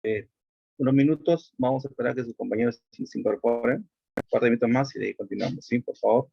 Eh, unos minutos, vamos a esperar que sus compañeros se incorporen. Un par de minutos más y de ahí continuamos. Sí, por favor.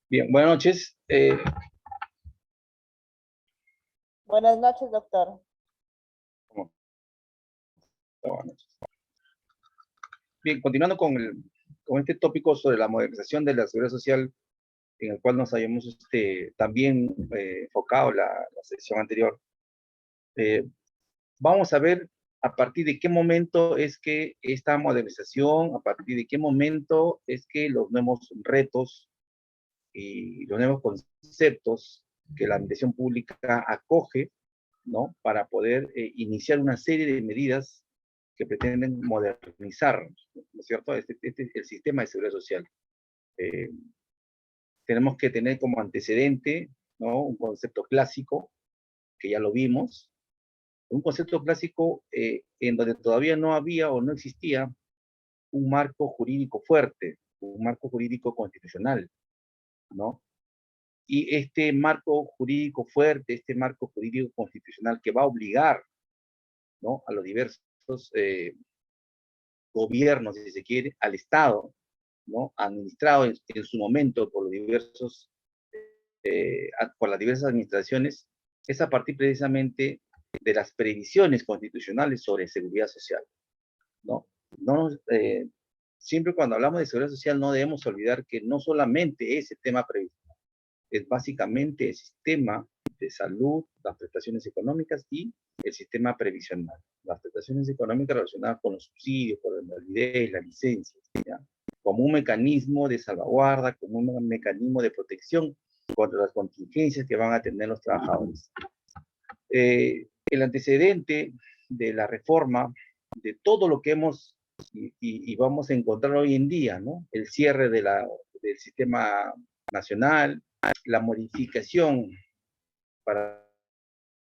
Bien, buenas noches. Buenas noches, doctor. ¿Cómo? Buenas noches. Bien, continuando con este tópico sobre la modernización de la seguridad social, en el cual nos habíamos también enfocado la sesión anterior. Vamos a ver a partir de qué momento es que esta modernización, a partir de qué momento es que los nuevos retos y los nuevos conceptos que la administración pública acoge, ¿no? Para poder iniciar una serie de medidas que pretenden modernizar, ¿no es cierto?, el sistema de seguridad social. Tenemos que tener como antecedente, ¿no?, un concepto clásico, que ya lo vimos, un concepto clásico en donde todavía no había o no existía un marco jurídico fuerte, un marco jurídico constitucional, ¿no? Y este marco jurídico fuerte, este marco jurídico constitucional que va a obligar, ¿no?, a los diversos gobiernos, si se quiere, al Estado, ¿no?, administrado en su momento por los diversos, por las diversas administraciones, es a partir precisamente de las previsiones constitucionales sobre seguridad social, ¿no? No, siempre cuando hablamos de seguridad social no debemos olvidar que no solamente es el tema previsto, es básicamente el sistema de salud, las prestaciones económicas y el sistema previsional. Las prestaciones económicas relacionadas con los subsidios, por la invalidez, la licencia, ¿ya?, como un mecanismo de salvaguarda, como un mecanismo de protección contra las contingencias que van a tener los trabajadores. El antecedente de la reforma, de todo lo que hemos y vamos a encontrar hoy en día, ¿no?, el cierre del sistema nacional, la modificación para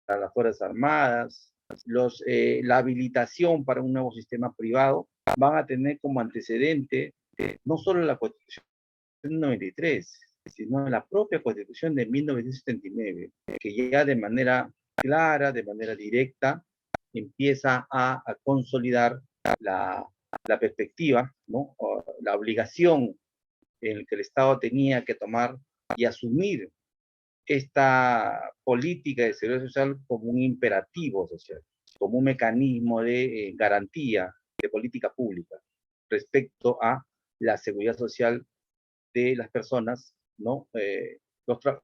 las Fuerzas Armadas, la habilitación para un nuevo sistema privado, van a tener como antecedente no solo la Constitución del 93, sino la propia Constitución de 1979, que ya de manera clara, de manera directa, empieza a consolidar la perspectiva, ¿no?, o la obligación en la que el Estado tenía que tomar y asumir esta política de seguridad social como un imperativo social, como un mecanismo de garantía de política pública respecto a la seguridad social de las personas, ¿no?, de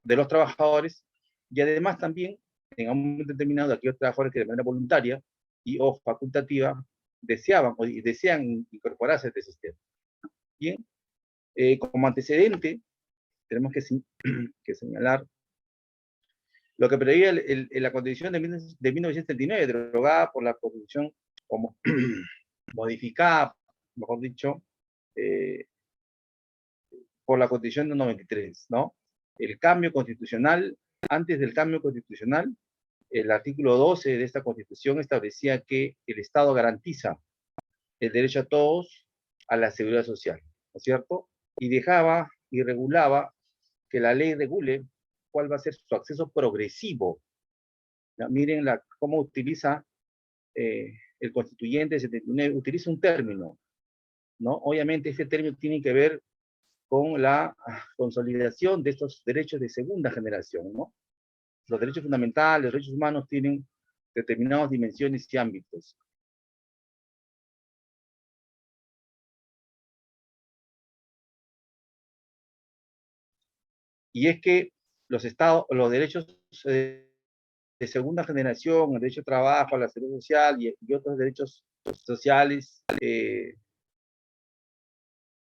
los trabajadores, y además también, en un momento determinado, de aquellos trabajadores que de manera voluntaria y o facultativa deseaban o desean incorporarse a este sistema. Bien, como antecedente, tenemos que señalar lo que preveía la Constitución de 1979, derogada por la Constitución, como modificada, mejor dicho, por la Constitución de 93, ¿no? El cambio constitucional, antes del cambio constitucional, el artículo 12 de esta Constitución establecía que el Estado garantiza el derecho a todos a la seguridad social, ¿no es cierto? Y dejaba y regulaba que la ley regule cuál va a ser su acceso progresivo. ¿Ya? Miren cómo utiliza el constituyente 79, utiliza un término, ¿no? Obviamente este término tiene que ver con la consolidación de estos derechos de segunda generación, ¿no? los derechos fundamentales, los derechos humanos tienen determinadas dimensiones y ámbitos. Y es que los derechos de segunda generación, el derecho al trabajo, a la salud social y otros derechos sociales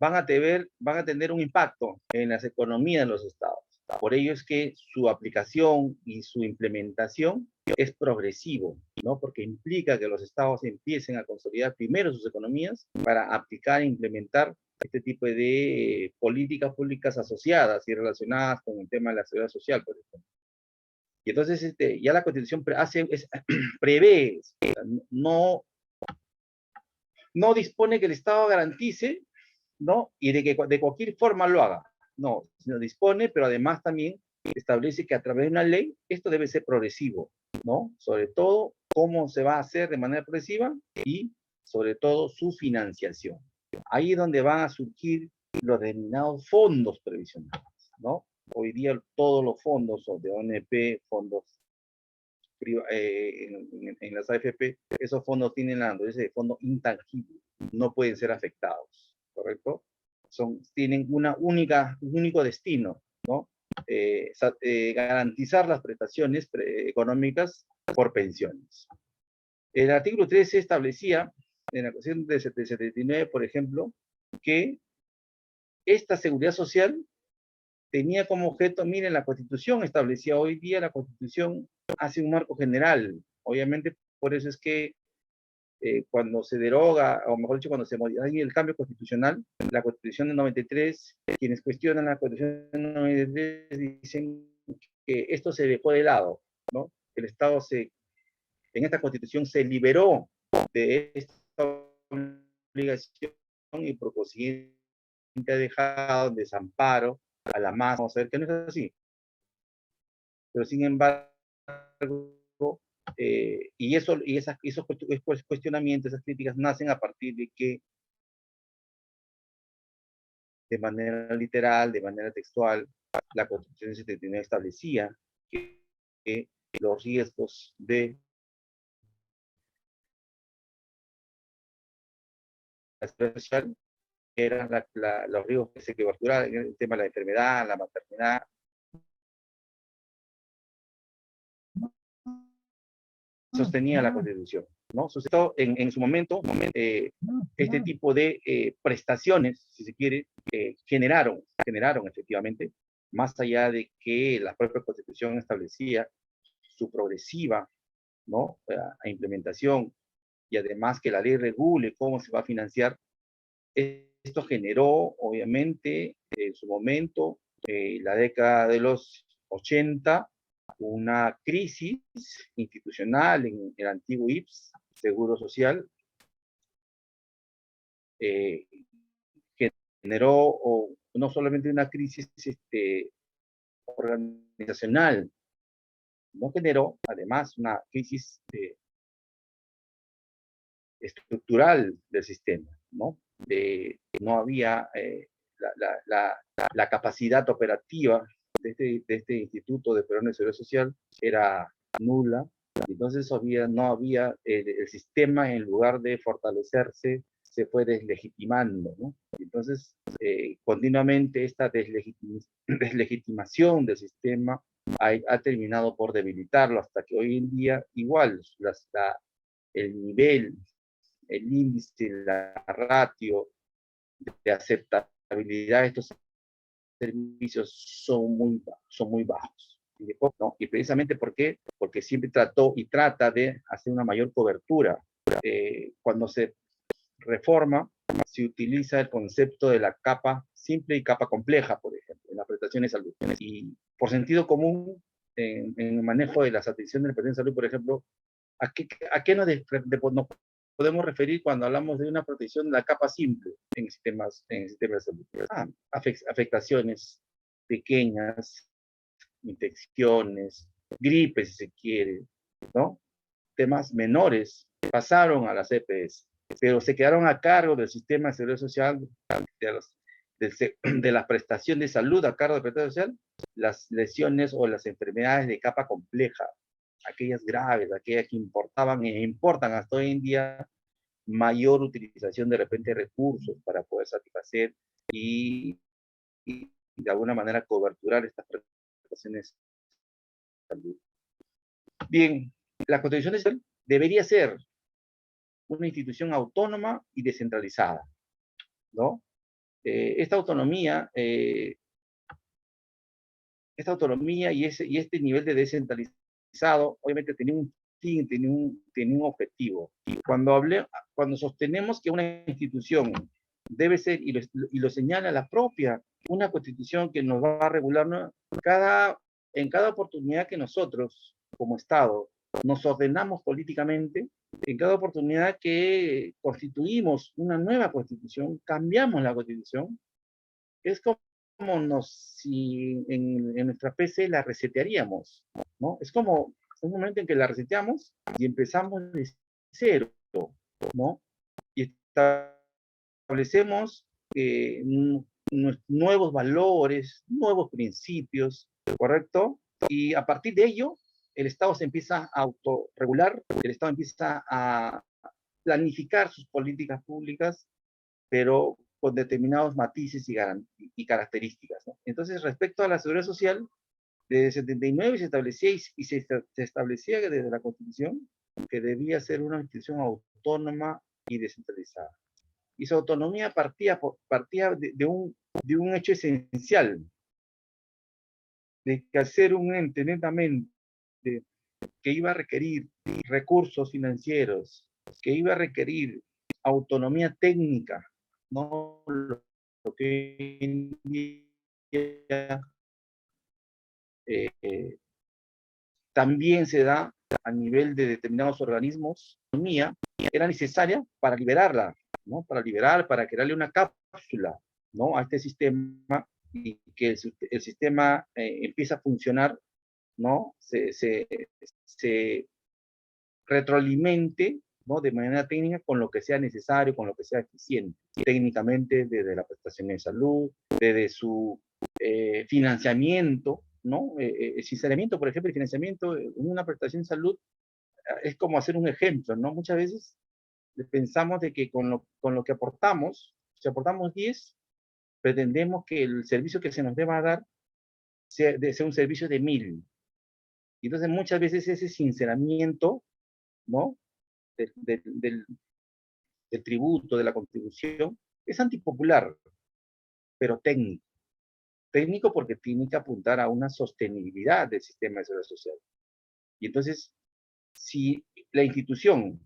van a tener un impacto en las economías de los estados. Por ello es que su aplicación y su implementación es progresivo, ¿no? Porque implica que los estados empiecen a consolidar primero sus economías para aplicar e implementar este tipo de políticas públicas asociadas y relacionadas con el tema de la seguridad social, por ejemplo. Y entonces ya la Constitución prevé, no dispone que el Estado garantice, ¿no? Y de que de cualquier forma lo haga. No, sino dispone, pero además también establece que a través de una ley esto debe ser progresivo, ¿no? Sobre todo cómo se va a hacer de manera progresiva y sobre todo su financiación. Ahí es donde van a surgir los denominados fondos previsionales, ¿no? Hoy día todos los fondos son de ONP, fondos en las AFP, esos fondos tienen la naturaleza de fondo intangible, no pueden ser afectados, ¿correcto? Tienen un único destino, ¿no? Garantizar las prestaciones económicas por pensiones. El artículo 13 establecía, en la Constitución de 79, por ejemplo, que esta seguridad social tenía como objeto, miren, la Constitución establecía hoy día, la Constitución hace un marco general. Obviamente, por eso es que cuando se deroga, o mejor dicho, cuando se modifica el cambio constitucional, la Constitución del 93, quienes cuestionan la Constitución del 93 dicen que esto se dejó de lado, ¿no? El Estado en esta Constitución se liberó de esta obligación y por consiguiente ha dejado desamparo a la masa. Vamos a ver que no es así. Pero sin embargo, esos cuestionamientos, esas críticas nacen a partir de que de manera literal, de manera textual, la Constitución de 79 establecía que los riesgos de la seguridad social eran los riesgos que se coberturaban en el tema de la enfermedad, la maternidad. Sostenía la Constitución, ¿no? En su momento, este tipo de prestaciones, si se quiere, generaron efectivamente, más allá de que la propia Constitución establecía su progresiva, ¿no? A implementación, y además que la ley regule cómo se va a financiar. Esto generó, obviamente, en su momento, la década de los 80, una crisis institucional en el antiguo IPS, Seguro Social, generó no solamente una crisis organizacional, no generó además una crisis estructural del sistema, ¿no? No había la capacidad operativa de este Instituto de Peruano de Seguridad Social, era nula. Entonces no había el sistema, en lugar de fortalecerse, se fue deslegitimando, ¿no? Entonces, continuamente esta deslegitimación del sistema ha terminado por debilitarlo, hasta que hoy en día igual el nivel, el índice, la ratio de aceptabilidad de estos servicios son muy bajos. ¿No? Y precisamente porque siempre trató y trata de hacer una mayor cobertura. Cuando se reforma, se utiliza el concepto de la capa simple y capa compleja, por ejemplo, en las prestaciones de salud. Y por sentido común, en el manejo de las atenciones de la prestación de salud, por ejemplo, ¿a qué nos podemos referir cuando hablamos de una protección de la capa simple en sistemas de salud? Afectaciones pequeñas, infecciones, gripes, si se quiere, ¿no? Temas menores pasaron a las EPS, pero se quedaron a cargo del sistema de seguridad social de la prestación de salud a cargo del prestador social, las lesiones o las enfermedades de capa compleja, aquellas graves, aquellas que importaban e importan hasta hoy en día mayor utilización de repente de recursos para poder satisfacer y de alguna manera coberturar estas prestaciones de salud. Bien, la Constitución Nacional debería ser una institución autónoma y descentralizada, ¿no? Esta autonomía y este nivel de descentralizado, obviamente tenía un fin, tenía un objetivo. Cuando sostenemos que una institución debe ser, y lo señala la propia, una constitución que nos va a regular, ¿no? En cada oportunidad que nosotros, como Estado, nos ordenamos políticamente, en cada oportunidad que constituimos una nueva constitución, cambiamos la constitución, es como si en nuestra PC la resetearíamos, ¿no? Es como un momento en que la reseteamos y empezamos de cero, ¿no? Y establecemos nuevos valores, nuevos principios, ¿correcto? Y a partir de ello, el Estado se empieza a autorregular, el Estado empieza a planificar sus políticas públicas, pero con determinados matices y características, ¿no? Entonces, respecto a la seguridad social, desde 79 se establecía se establecía desde la Constitución que debía ser una institución autónoma y descentralizada. Y su autonomía partía de un hecho esencial, de que al ser un ente netamente que iba a requerir recursos financieros, que iba a requerir autonomía técnica, no lo que en día también se da a nivel de determinados organismos, autonomía era necesaria para liberarla, ¿no? Para crearle una cápsula, ¿no? A este sistema y que el sistema empieza a funcionar, ¿no? Se retroalimente, ¿no? De manera técnica con lo que sea necesario, con lo que sea eficiente, técnicamente desde la prestación de salud, desde su financiamiento, ¿no? Sinceramiento, por ejemplo, el financiamiento en una prestación de salud es como hacer un ejemplo, ¿no? Muchas veces pensamos de que con lo que aportamos, si aportamos 10, pretendemos que el servicio que se nos deba dar sea un servicio de 1000. Y entonces muchas veces ese sinceramiento, ¿no? Del tributo, de la contribución, es antipopular, pero técnico. Técnico porque tiene que apuntar a una sostenibilidad del sistema de seguridad social. Y entonces, si la institución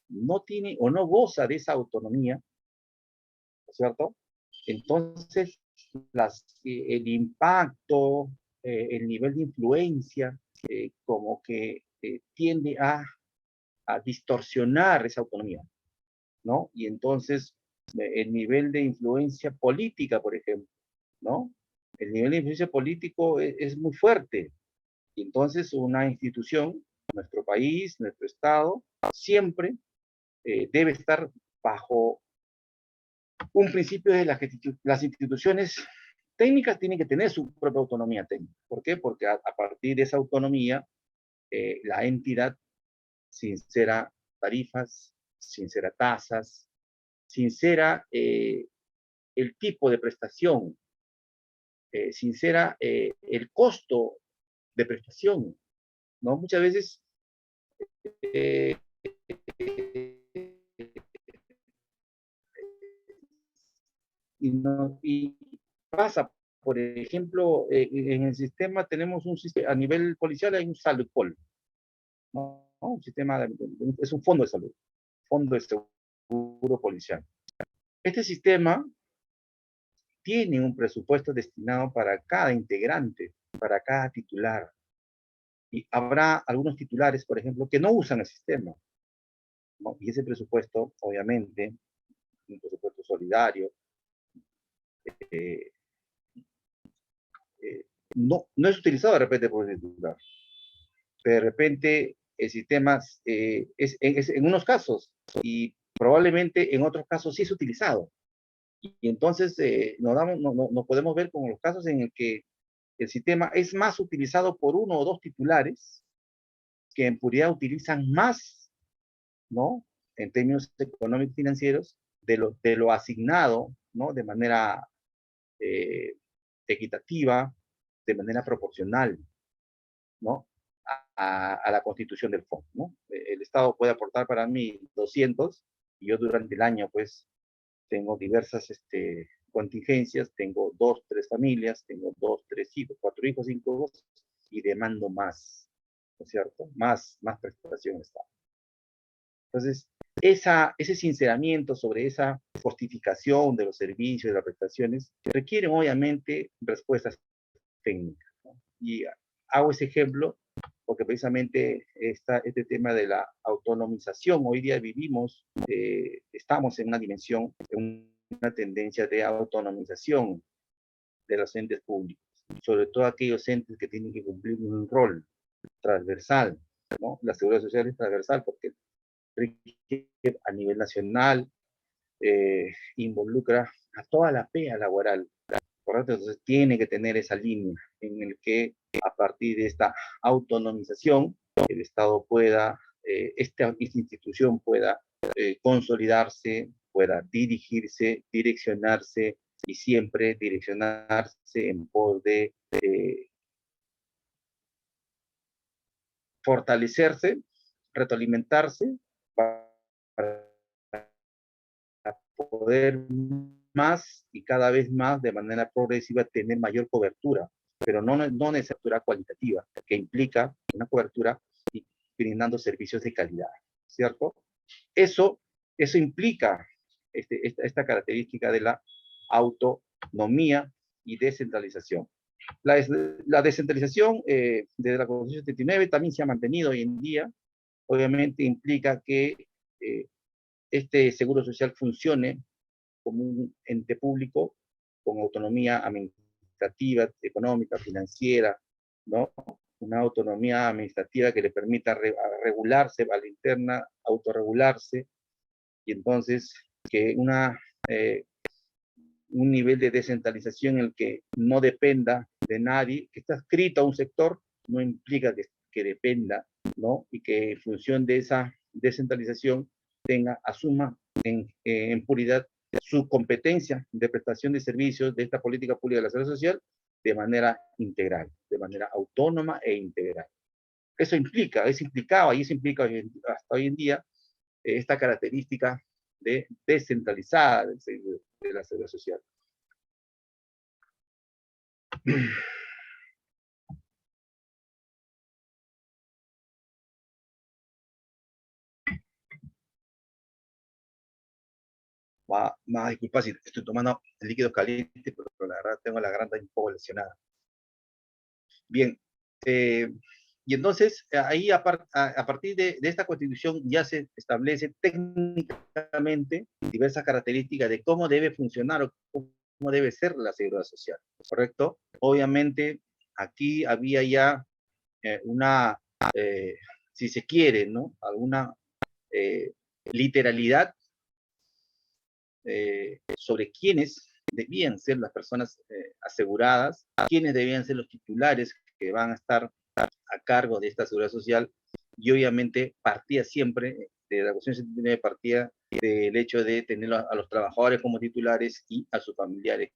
no tiene o no goza de esa autonomía, ¿no es cierto? Entonces, el impacto, el nivel de influencia, como que tiende a distorsionar esa autonomía, ¿no? Y entonces, el nivel de influencia política, por ejemplo, ¿no? El nivel de influencia político es muy fuerte. Y entonces, una institución, nuestro país, nuestro Estado, siempre debe estar bajo un principio de las instituciones técnicas tienen que tener su propia autonomía técnica. ¿Por qué? Porque a partir de esa autonomía, la entidad sincera tarifas, sincera tasas, sincera el tipo de prestación, sincera el costo de prestación, ¿no? Muchas veces eh, y pasa, por ejemplo, en el sistema tenemos un sistema, a nivel policial hay un SALUDPOL, ¿no? Un sistema, es un fondo de seguro policial. Este sistema tiene un presupuesto destinado para cada integrante, para cada titular. Y habrá algunos titulares, por ejemplo, que no usan el sistema, ¿no? Y ese presupuesto, obviamente, un presupuesto solidario, eh, no es utilizado de repente por el titular. Pero de repente el sistema es en unos casos y probablemente en otros casos sí es utilizado. Y entonces nos podemos ver con los casos en el que el sistema es más utilizado por uno o dos titulares que en puridad utilizan más, ¿no? En términos económicos y financieros, de lo asignado, ¿no? De manera equitativa, de manera proporcional, ¿no? A la constitución del fondo, ¿no? El Estado puede aportar para mí 200 y yo durante el año, pues, tengo diversas contingencias, tengo 2, 3 familias, tengo 2, 3 hijos, 4 hijos, 5 hijos, y demando más, ¿no es cierto? Más prestación Estado. Entonces, ese sinceramiento sobre esa justificación de los servicios, de las prestaciones, requieren obviamente respuestas técnicas, ¿no? Y hago ese ejemplo porque precisamente este tema de la autonomización, hoy día vivimos, estamos en una dimensión, en una tendencia de autonomización de los entes públicos, sobre todo aquellos entes que tienen que cumplir un rol transversal, ¿no? La seguridad social es transversal porque a nivel nacional involucra a toda la pega laboral, ¿correcto? Entonces tiene que tener esa línea en el que a partir de esta autonomización el Estado pueda, esta institución pueda consolidarse, pueda dirigirse, direccionarse y siempre direccionarse en pos de fortalecerse, retroalimentarse para poder más y cada vez más de manera progresiva tener mayor cobertura, pero no necesariamente cualitativa, que implica una cobertura y brindando servicios de calidad, ¿cierto? Eso implica esta característica de la autonomía y descentralización. La descentralización desde la Constitución 79 también se ha mantenido hoy en día. Obviamente implica que este seguro social funcione como un ente público con autonomía administrativa, económica, financiera, ¿no? Una autonomía administrativa que le permita regularse a la interna, autorregularse, y entonces que un nivel de descentralización en el que no dependa de nadie, que está adscrito a un sector, no implica que dependa, ¿no? Y que en función de esa descentralización asuma en puridad su competencia de prestación de servicios de esta política pública de la seguridad social de manera integral, de manera autónoma e integral. Eso implicaba y eso implica hasta hoy en día esta característica de descentralizada de la seguridad social. Disculpa si estoy tomando líquidos calientes, pero la verdad tengo la garganta un poco lesionada. Bien, y entonces ahí a partir de esta constitución ya se establece técnicamente diversas características de cómo debe funcionar o cómo debe ser la seguridad social, ¿correcto? Obviamente aquí había ya si se quiere, ¿no? Alguna literalidad sobre quiénes debían ser las personas aseguradas, quiénes debían ser los titulares que van a estar a cargo de esta seguridad social, y obviamente partía siempre de la cuestión de partida del hecho de tener a los trabajadores como titulares y a sus familiares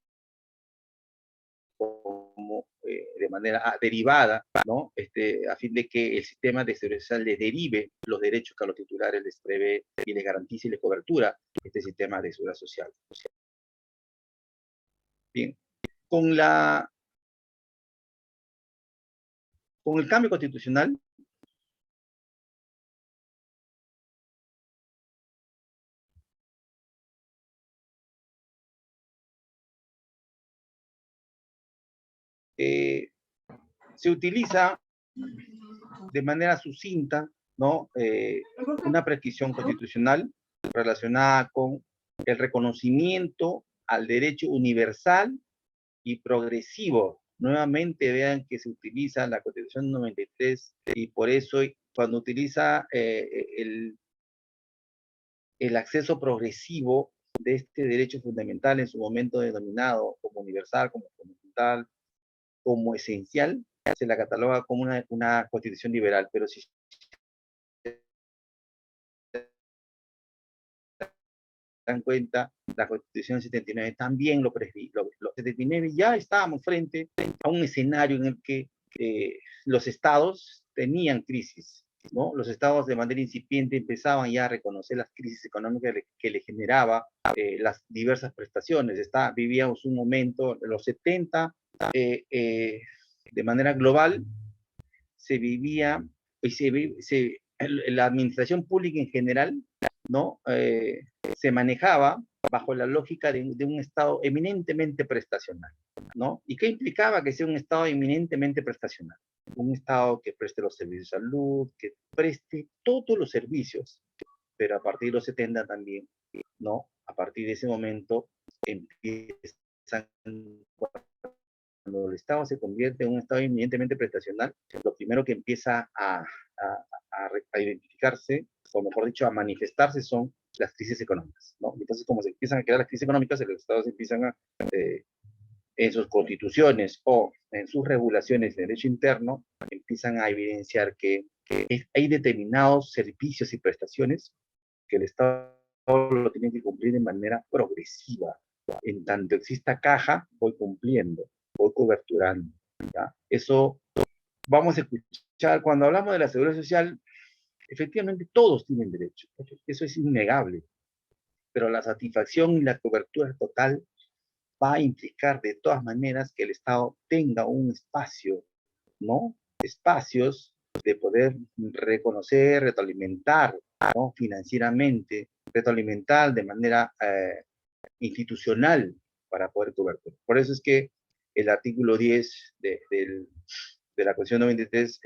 como de manera derivada, ¿no? A fin de que el sistema de seguridad social les derive los derechos que a los titulares les prevé y les garantice y les cobertura este sistema de seguridad social. Bien, con el cambio constitucional, se utiliza de manera sucinta, ¿no? Una prescripción constitucional relacionada con el reconocimiento al derecho universal y progresivo. Nuevamente vean que se utiliza la Constitución 93 y por eso cuando utiliza el acceso progresivo, de este derecho fundamental en su momento denominado como universal, como fundamental, como esencial, se la cataloga como una constitución liberal, pero si dan cuenta, la Constitución 79 también lo prescribe. 79 ya estábamos frente a un escenario en el que los estados tenían crisis, ¿no? Los estados de manera incipiente empezaban ya a reconocer las crisis económicas que le generaba las diversas prestaciones. Vivíamos un momento, en los 70, de manera global, se vivía, la administración pública en general, ¿no? Se manejaba bajo la lógica de un Estado eminentemente prestacional, ¿no? ¿Y qué implicaba que sea un Estado eminentemente prestacional? Un Estado que preste los servicios de salud, que preste todos los servicios, pero a partir de los 70 también, ¿no? A partir de ese momento empiezan, cuando el Estado se convierte en un Estado eminentemente prestacional, lo primero que empieza a identificarse, o mejor dicho, a manifestarse son las crisis económicas, ¿no? Entonces, como se empiezan a crear las crisis económicas, los Estados empiezan en sus constituciones o en sus regulaciones de derecho interno, empiezan a evidenciar que hay determinados servicios y prestaciones que el Estado lo tiene que cumplir de manera progresiva. En tanto exista caja, voy cumpliendo, voy coberturando, ¿ya? Eso vamos a escuchar, cuando hablamos de la seguridad social, efectivamente todos tienen derecho, eso es innegable, pero la satisfacción y la cobertura total va a implicar de todas maneras que el Estado tenga un espacio, ¿no? Espacios de poder reconocer, retroalimentar, ¿no? Financieramente, retroalimentar de manera institucional para poder cobertura. Por eso es que el artículo 10 de la Constitución 93,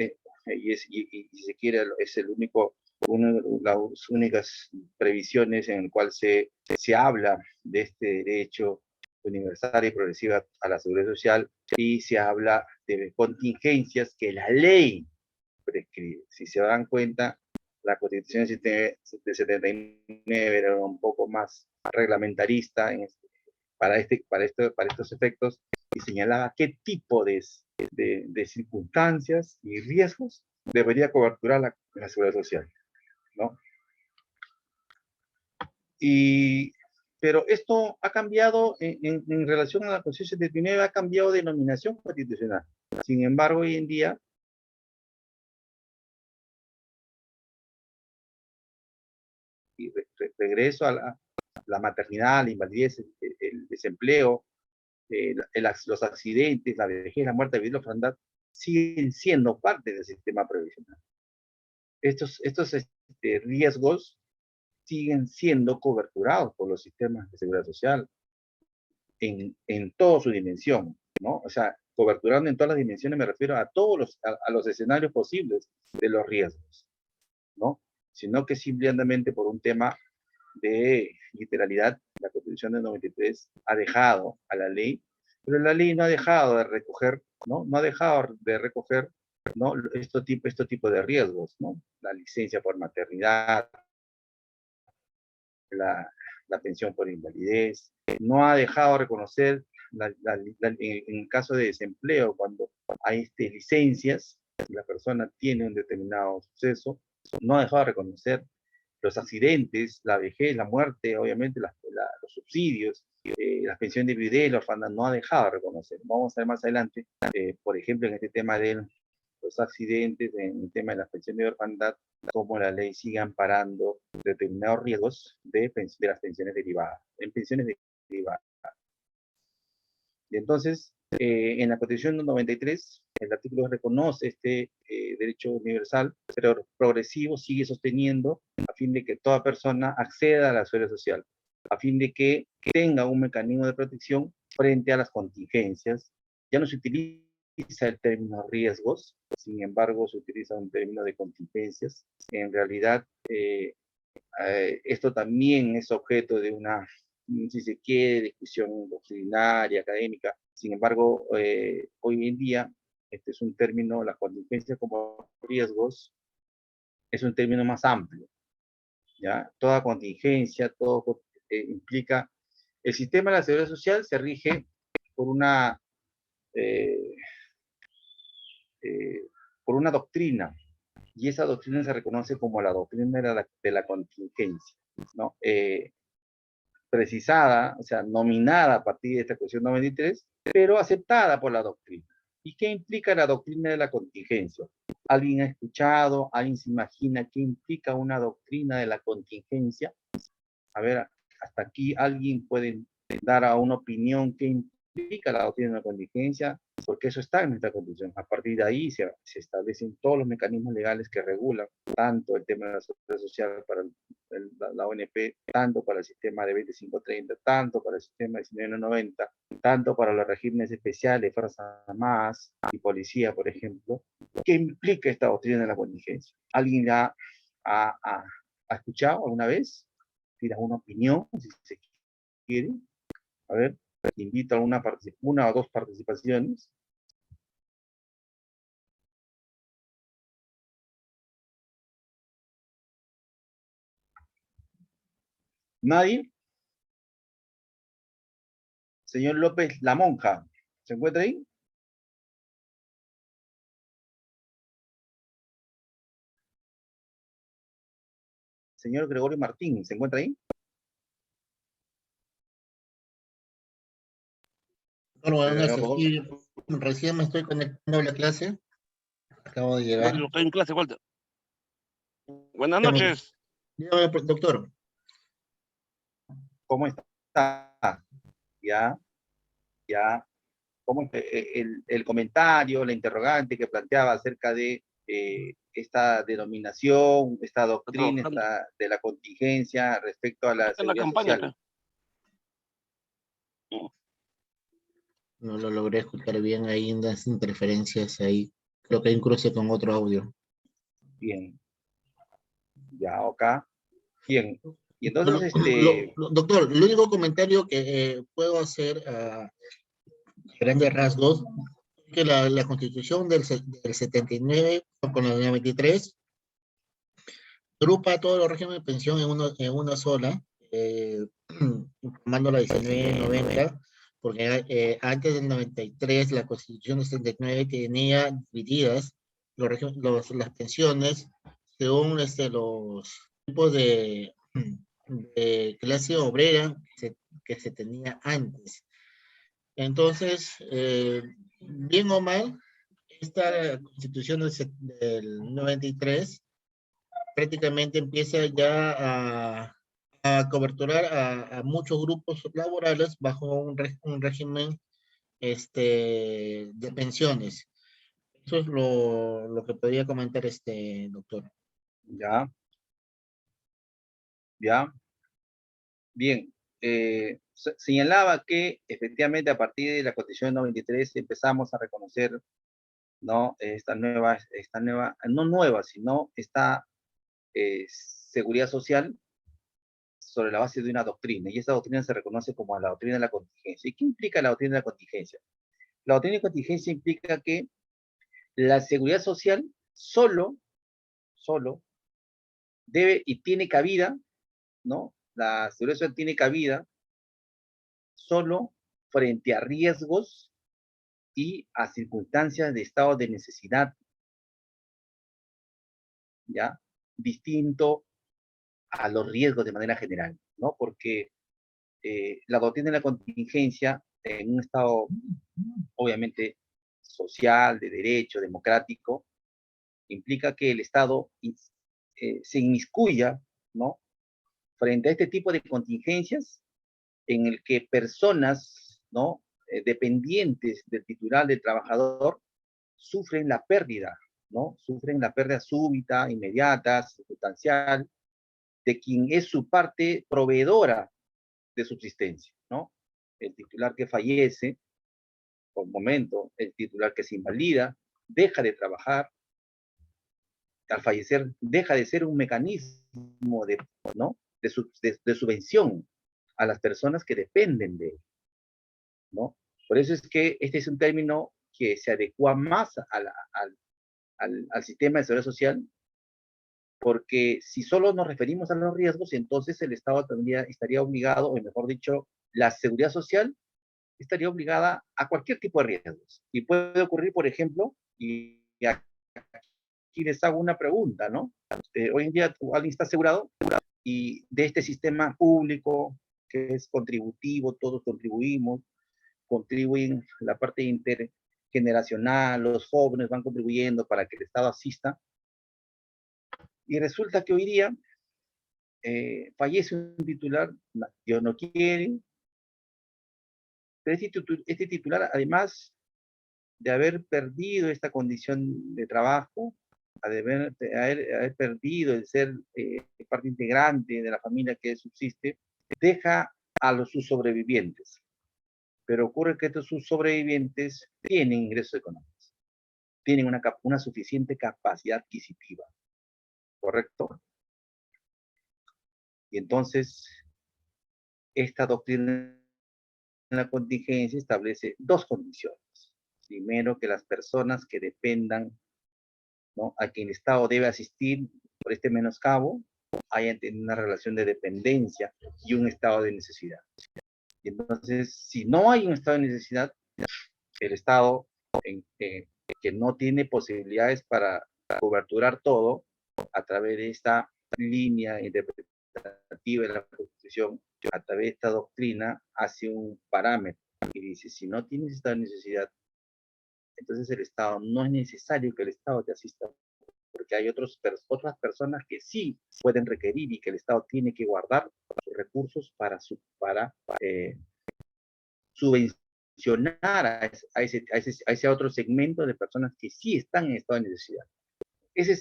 y si se quiere, es el único, una de las únicas previsiones en el cual se habla de este derecho universal y progresiva a la seguridad social, y se habla de contingencias que la ley prescribe. Si se dan cuenta, la Constitución de 79 era un poco más reglamentarista para estos efectos, y señalaba qué tipo de circunstancias y riesgos debería coberturar la seguridad social, ¿no? Pero esto ha cambiado en relación a la Constitución 79, ha cambiado de denominación constitucional. Sin embargo, hoy en día, y regreso a la maternidad, la invalidez, el desempleo, los accidentes, la vejez, la muerte, la vida y la orfandad, siguen siendo parte del sistema previsional. Estos riesgos siguen siendo coberturados por los sistemas de seguridad social en toda su dimensión, ¿no? O sea, coberturando en todas las dimensiones me refiero a todos los escenarios posibles de los riesgos, ¿no? Sino que simplemente por un tema de literalidad, la Constitución del 93 ha dejado a la ley, pero la ley no ha dejado de recoger, ¿no? No ha dejado de recoger, ¿no? Este tipo de riesgos, ¿no? La licencia por maternidad, la pensión por invalidez, no ha dejado de reconocer en caso de desempleo, cuando hay licencias, y la persona tiene un determinado suceso, no ha dejado de reconocer los accidentes, la vejez, la muerte, obviamente los subsidios, las pensiones de viudez, la orfandad, no ha dejado de reconocer. Vamos a ver más adelante, por ejemplo, en este tema de los accidentes, en el tema de las pensiones de orfandad, cómo la ley sigue amparando determinados riesgos de las pensiones derivadas, en pensiones derivadas. Y entonces, en la Constitución del 93, el artículo reconoce este derecho universal, pero progresivo, sigue sosteniendo a fin de que toda persona acceda a la seguridad social, a fin de que tenga un mecanismo de protección frente a las contingencias. Ya no se utiliza el término riesgos, sin embargo, se utiliza un término de contingencias. En realidad, esto también es objeto de una, si se quiere, discusión doctrinaria, académica. Sin embargo, hoy en día, este es un término, la contingencia como riesgos, es un término más amplio, ¿ya? Toda contingencia, todo implica, el sistema de la seguridad social se rige por eh, eh, por una doctrina, y esa doctrina se reconoce como la doctrina de la contingencia, ¿no? Precisada, o sea, nominada a partir de esta cuestión 93, pero aceptada por la doctrina. ¿Y qué implica la doctrina de la contingencia? ¿Alguien ha escuchado, alguien se imagina qué implica una doctrina de la contingencia? A ver, hasta aquí alguien puede dar a una opinión qué implica la doctrina de la contingencia, porque eso está en nuestra Constitución. A partir de ahí se establecen todos los mecanismos legales que regulan tanto el tema de la seguridad social para la ONP, tanto para el sistema de 2530, tanto para el sistema de 1990, tanto para los regímenes especiales, Fuerzas Armadas y Policía, por ejemplo. ¿Qué implica esta doctrina de la contingencia? ¿Alguien la ha escuchado alguna vez? ¿Tienes una opinión, si se quiere? A ver, invito a una o dos participaciones. ¿Nadie? Señor López La Monja, ¿se encuentra ahí? Señor Gregorio Martín, ¿se encuentra ahí? Hola, buenas Señor noches. Rodolfo. Sí, recién me estoy conectando a la clase. Acabo de llegar. Lo que hay en clase, Walter. Buenas Dígame, noches. dígame, doctor. ¿Cómo está? Ya, ya. ¿Cómo está? El comentario, la interrogante que planteaba acerca de esta denominación, esta doctrina Trabajando. de la contingencia respecto a la Está en la seguridad campaña social. acá. No lo logré escuchar bien ahí en las interferencias ahí. Creo que hay un cruce con otro audio. Bien, ya, acá. Bien. Y entonces, Doctor, el único comentario que puedo hacer a grandes rasgos es que la Constitución del 79 con la 93 agrupa todos los regímenes de pensión en una sola, formando la 1990, porque antes del 93 la Constitución del 79 tenía divididas las pensiones según los tipos de clase obrera que se tenía antes. Entonces, bien o mal, esta Constitución del 93 prácticamente empieza ya a coberturar a muchos grupos laborales bajo un régimen de pensiones. Eso es lo que podría comentar doctor. ya, ya. Bien, señalaba que efectivamente a partir de la Constitución 93 empezamos a reconocer, ¿no? No nueva, sino esta seguridad social sobre la base de una doctrina, y esa doctrina se reconoce como la doctrina de la contingencia. ¿Y qué implica la doctrina de la contingencia? La doctrina de contingencia implica que la seguridad social solo debe y tiene cabida, ¿no? La seguridad social tiene cabida solo frente a riesgos y a circunstancias de estado de necesidad, ¿ya? Distinto a los riesgos de manera general, ¿no? Porque la doctrina de la contingencia en un estado, obviamente, social, de derecho, democrático, implica que el Estado se inmiscuya, ¿no? Frente a este tipo de contingencias en el que personas, ¿no? Dependientes del titular, del trabajador, sufren la pérdida, ¿no? Sufren la pérdida súbita, inmediata, circunstancial, de quien es su parte proveedora de subsistencia, ¿no? El titular que fallece, por momento, el titular que se invalida, deja de trabajar, al fallecer deja de ser un mecanismo de, ¿no? de subvención a las personas que dependen de él, ¿no? Por eso es que este es un término que se adecua más al sistema de seguridad social porque si solo nos referimos a los riesgos, entonces el Estado estaría obligado, o mejor dicho, la seguridad social estaría obligada a cualquier tipo de riesgos. Y puede ocurrir, por ejemplo, y aquí les hago una pregunta, ¿no? Hoy en día alguien está asegurado y de este sistema público que es contributivo, todos contribuimos, contribuyen la parte intergeneracional, los jóvenes van contribuyendo para que el Estado asista. Y resulta que hoy día fallece un titular, Dios no quiere, pero este titular, además de haber perdido esta condición de trabajo, de haber perdido el ser parte integrante de la familia que subsiste, deja a sus sobrevivientes. Pero ocurre que sus sobrevivientes tienen ingresos económicos, tienen una suficiente capacidad adquisitiva, ¿correcto? Y entonces, esta doctrina en la contingencia establece dos condiciones. Primero, que las personas que dependan, ¿no?, a quien el Estado debe asistir por este menoscabo, hayan tenido una relación de dependencia y un estado de necesidad. Y entonces, si no hay un estado de necesidad, el Estado, que no tiene posibilidades para coberturar todo a través de esta línea interpretativa de la Constitución, a través de esta doctrina, hace un parámetro y dice, si no tienes esta necesidad, entonces el Estado, no es necesario que el Estado te asista, porque hay otras personas que sí pueden requerir y que el Estado tiene que guardar sus recursos para subvencionar a ese otro segmento de personas que sí están en estado de necesidad. Ese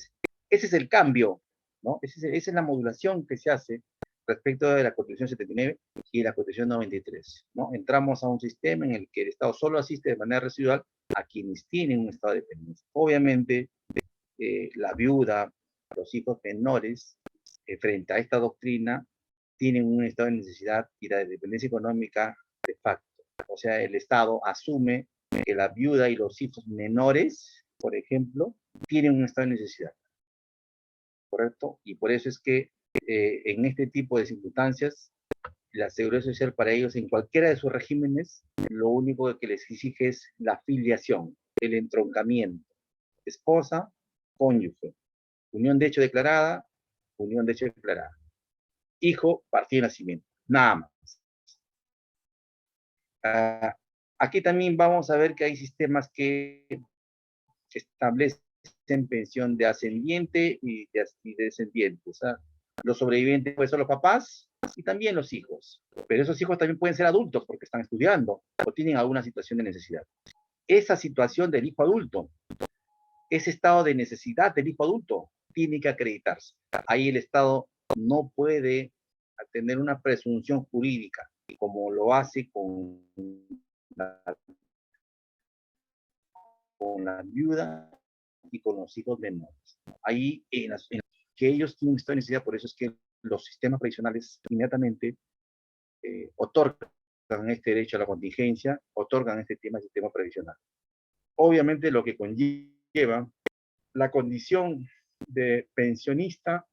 es el cambio, ¿no? Esa es la modulación que se hace respecto de la Constitución 79 y la Constitución 93, ¿no? Entramos a un sistema en el que el Estado solo asiste de manera residual a quienes tienen un estado de dependencia. Obviamente, la viuda, los hijos menores, frente a esta doctrina, tienen un estado de necesidad y la dependencia económica de facto. O sea, el Estado asume que la viuda y los hijos menores, por ejemplo, tienen un estado de necesidad, ¿correcto? Y por eso es que en este tipo de circunstancias, la seguridad social para ellos, en cualquiera de sus regímenes, lo único que les exige es la filiación, el entroncamiento. Esposa, cónyuge. Unión de hecho declarada, unión de hecho declarada. Hijo, partido de nacimiento. Nada más. Aquí también vamos a ver que hay sistemas que establecen pensión de ascendiente y de descendiente. O sea, los sobrevivientes pueden ser los papás y también los hijos. Pero esos hijos también pueden ser adultos porque están estudiando o tienen alguna situación de necesidad. Esa situación del hijo adulto, ese estado de necesidad del hijo adulto, tiene que acreditarse. Ahí el Estado no puede tener una presunción jurídica como lo hace con la viuda y con los hijos menores. Ahí, que ellos tienen esta necesidad, por eso es que los sistemas previsionales inmediatamente otorgan este derecho a la contingencia, otorgan este sistema previsional. Obviamente lo que conlleva la condición de pensionista,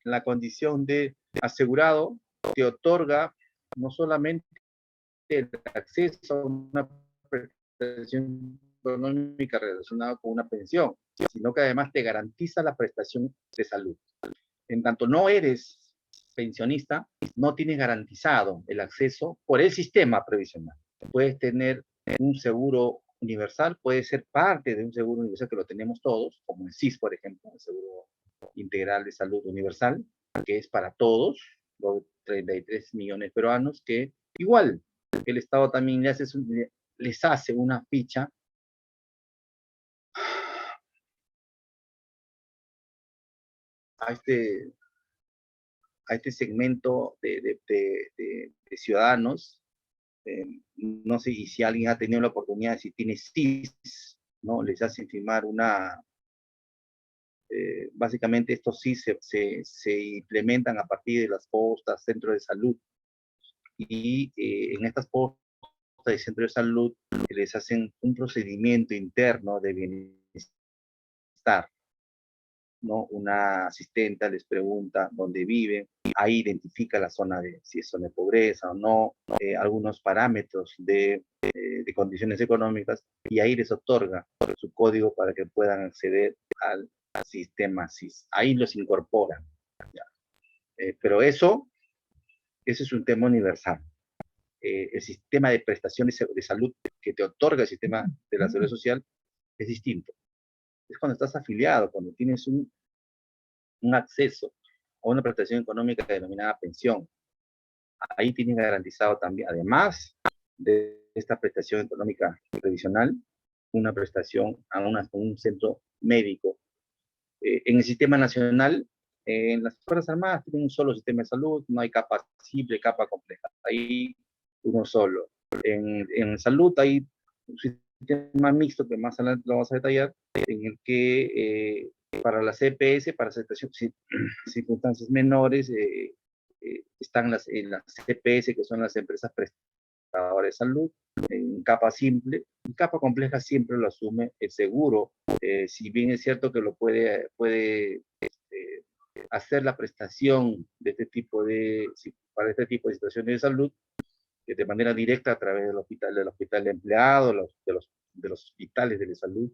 la condición de asegurado, te otorga no solamente el acceso a una prestación económica relacionada con una pensión, sino que además te garantiza la prestación de salud. En tanto no eres pensionista, no tienes garantizado el acceso por el sistema previsional. Puedes tener un seguro universal, puede ser parte de un seguro universal que lo tenemos todos, como el SIS, por ejemplo, el Seguro Integral de Salud Universal, que es para todos, los 33 millones peruanos, que igual el Estado también les hace una ficha a este segmento de ciudadanos. No sé si alguien ha tenido la oportunidad, si tiene SIS, ¿no? Les hacen firmar básicamente estos SIS se implementan a partir de las postas, centros de salud, y en estas postas de centros de salud les hacen un procedimiento interno de bienestar, ¿no? Una asistenta les pregunta dónde viven, ahí identifica la zona de, si es zona de pobreza o no, algunos parámetros de condiciones económicas, y ahí les otorga su código para que puedan acceder al sistema SIS. Ahí los incorporan. Pero eso es un tema universal. El sistema de prestaciones de salud que te otorga el sistema de la seguridad social es distinto. Es cuando estás afiliado, cuando tienes un acceso a una prestación económica denominada pensión. Ahí tienes garantizado también, además de esta prestación económica previsional, una prestación a un centro médico. En el sistema nacional, en las Fuerzas Armadas tienen un solo sistema de salud, no hay capa simple, capa compleja. Ahí uno solo. En salud hay un sistema mixto que más adelante lo vamos a detallar, en el que para la CPS, para circunstancias menores, están en las CPS, que son las empresas prestadoras de salud, en capa simple. En capa compleja siempre lo asume el seguro, si bien es cierto que lo puede hacer la prestación de este tipo para este tipo de situaciones de salud, de manera directa a través del hospital de empleados, de los hospitales de salud.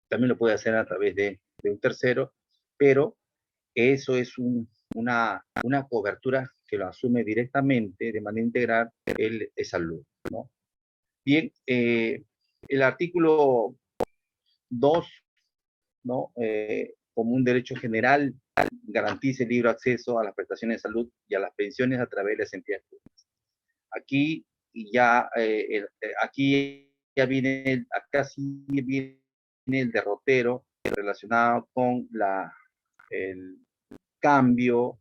También lo puede hacer a través de un tercero, pero eso es una cobertura que lo asume directamente, de manera integral, el salud, ¿no? Bien, el artículo 2, ¿no? Como un derecho general, garantiza el libre acceso a las prestaciones de salud y a las pensiones a través de las entidades públicas. Aquí ya viene, acá sí viene el derrotero relacionado con el cambio,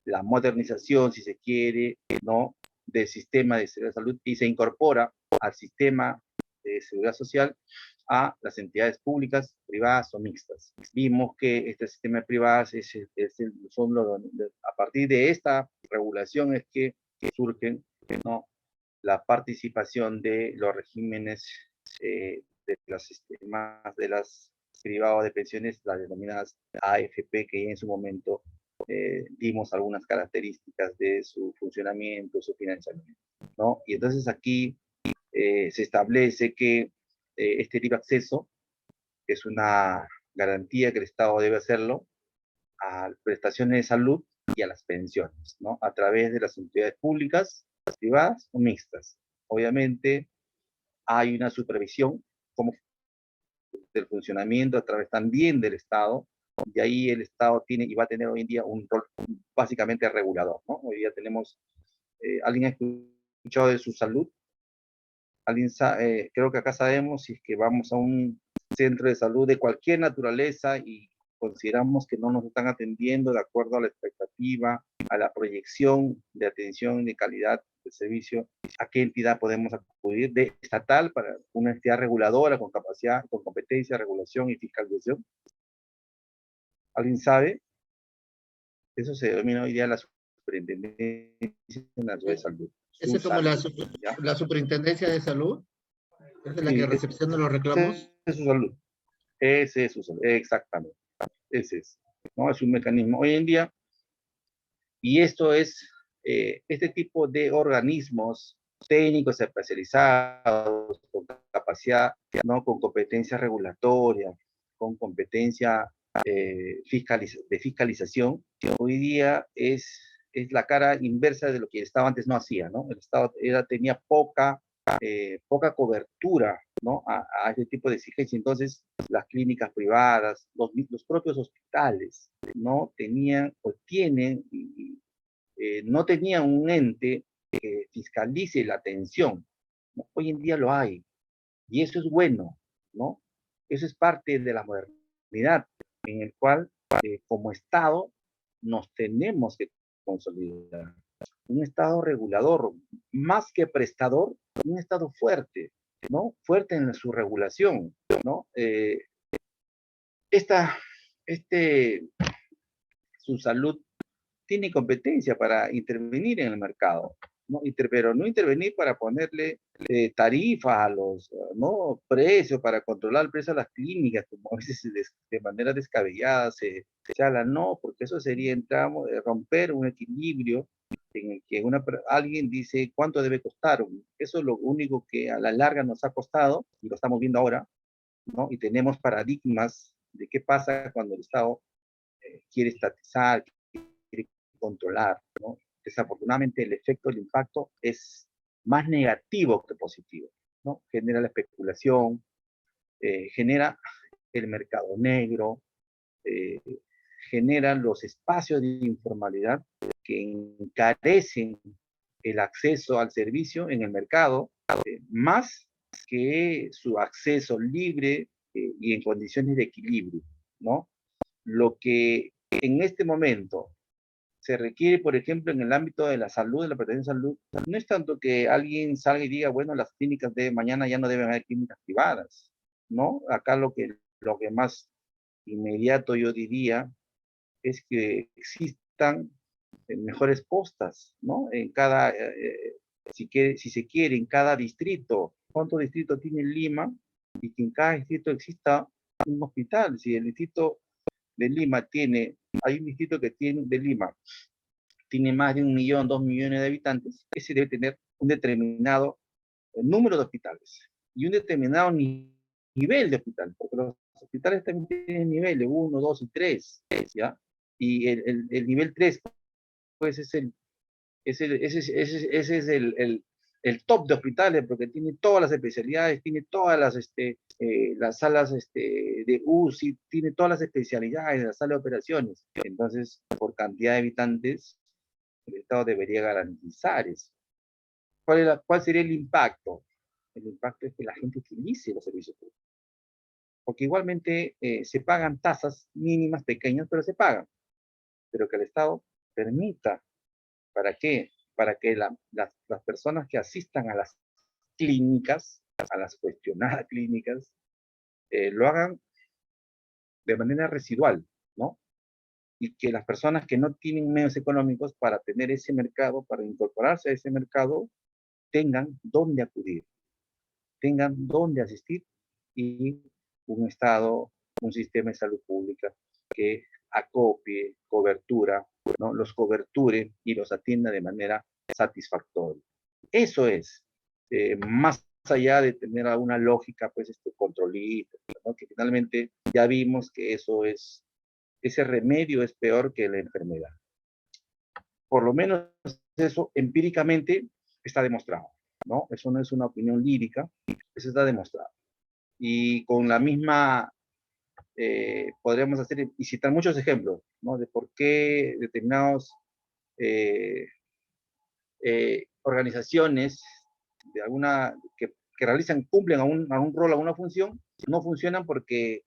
la modernización, si se quiere, ¿no? Del sistema de seguridad de salud, y se incorpora al sistema de seguridad social a las entidades públicas, privadas o mixtas. Vimos que este sistema de privadas a partir de esta regulación es que surgen, ¿no?, la participación de los regímenes de los sistemas de las privadas de pensiones, las denominadas AFP, que en su momento dimos algunas características de su funcionamiento, su financiamiento, ¿no? Y entonces aquí se establece que este libre acceso es una garantía que el Estado debe hacerlo a prestaciones de salud y a las pensiones, ¿no? A través de las entidades públicas, privadas o mixtas. Obviamente hay una supervisión como del funcionamiento a través también del Estado, y ahí el Estado tiene y va a tener hoy en día un rol básicamente regulador, ¿no? Hoy día tenemos, ¿alguien ha escuchado de su salud? Creo que acá sabemos, si es que vamos a un centro de salud de cualquier naturaleza y consideramos que no nos están atendiendo de acuerdo a la expectativa, a la proyección de atención y de calidad del servicio, ¿a qué entidad podemos acudir? De estatal, para una entidad reguladora con capacidad, con competencia, regulación y fiscalización. ¿Alguien sabe? Eso se denomina hoy día la Superintendencia Nacional de Salud. ¿Esa es como la Superintendencia de Salud? ¿Esa es la que recepciona los reclamos? Esa es su salud. Ese es su salud, exactamente. Ese es, ¿no? Es un mecanismo hoy en día, y esto es, este tipo de organismos técnicos especializados, con capacidad, ¿no?, con competencia regulatoria, con competencia de fiscalización, que hoy día es la cara inversa de lo que el Estado antes no hacía, ¿no? El Estado tenía poca cobertura, ¿no?, a este tipo de exigencias. Entonces, las clínicas privadas, los propios hospitales, no tenían o tienen, no tenían un ente que fiscalice la atención, ¿no? Hoy en día lo hay, y eso es bueno, ¿no? Eso es parte de la modernidad, en el cual, como Estado, nos tenemos que consolidar. Un Estado regulador, más que prestador, un Estado fuerte, ¿no? Fuerte en su regulación, ¿no? Su salud tiene competencia para intervenir en el mercado, ¿no? Pero no intervenir para ponerle tarifas a los, ¿no? Precios para controlar el precio de las clínicas, como a veces de manera descabellada se habla, no, porque eso sería romper un equilibrio en el que alguien dice cuánto debe costar. Eso es lo único que a la larga nos ha costado, y lo estamos viendo ahora, ¿no? Y tenemos paradigmas de qué pasa cuando el Estado quiere estatizar, quiere controlar, ¿no? Desafortunadamente el efecto, el impacto es más negativo que positivo, ¿no? Genera la especulación, genera el mercado negro, eh, genera los espacios de informalidad que encarecen el acceso al servicio en el mercado, más que su acceso libre y en condiciones de equilibrio, ¿no? Lo que en este momento se requiere, por ejemplo, en el ámbito de la salud, de la protección de salud, no es tanto que alguien salga y diga, bueno, las clínicas de mañana ya no deben haber clínicas privadas, ¿no? Acá lo que más inmediato yo diría es que existan mejores postas, ¿no? En cada, si se quiere, en cada distrito. ¿Cuántos distritos tiene Lima? Y que en cada distrito exista un hospital. Si el distrito de Lima hay un distrito de Lima, tiene más de 1 millón, 2 millones de habitantes, ese debe tener un determinado número de hospitales y un determinado nivel de hospital, porque los hospitales también tienen niveles 1, 2 y 3, ¿ya? Y el nivel 3, pues ese es el top de hospitales, porque tiene todas las especialidades, tiene todas las salas de UCI, tiene todas las especialidades de la sala de operaciones. Entonces, por cantidad de habitantes, el Estado debería garantizar eso. ¿Cuál sería el impacto? El impacto es que la gente utilice los servicios públicos. Porque igualmente se pagan tasas mínimas, pequeñas, pero se pagan. Pero que el Estado permita. ¿Para qué? Para que las personas que asistan a las clínicas, a las cuestionadas clínicas, lo hagan de manera residual, ¿no? Y que las personas que no tienen medios económicos para tener ese mercado, para incorporarse a ese mercado, tengan dónde acudir, tengan dónde asistir y un Estado, un sistema de salud pública que acopie cobertura, ¿no? Los coberture y los atienda de manera satisfactoria. Eso es, más allá de tener alguna lógica, pues, controlista, ¿no? Que finalmente ya vimos que ese remedio es peor que la enfermedad. Por lo menos eso empíricamente está demostrado, ¿no? Eso no es una opinión lírica, eso está demostrado. Y con la misma, podríamos hacer y citar muchos ejemplos, ¿no? De por qué determinados organizaciones de cumplen a un rol, a una función, no funcionan porque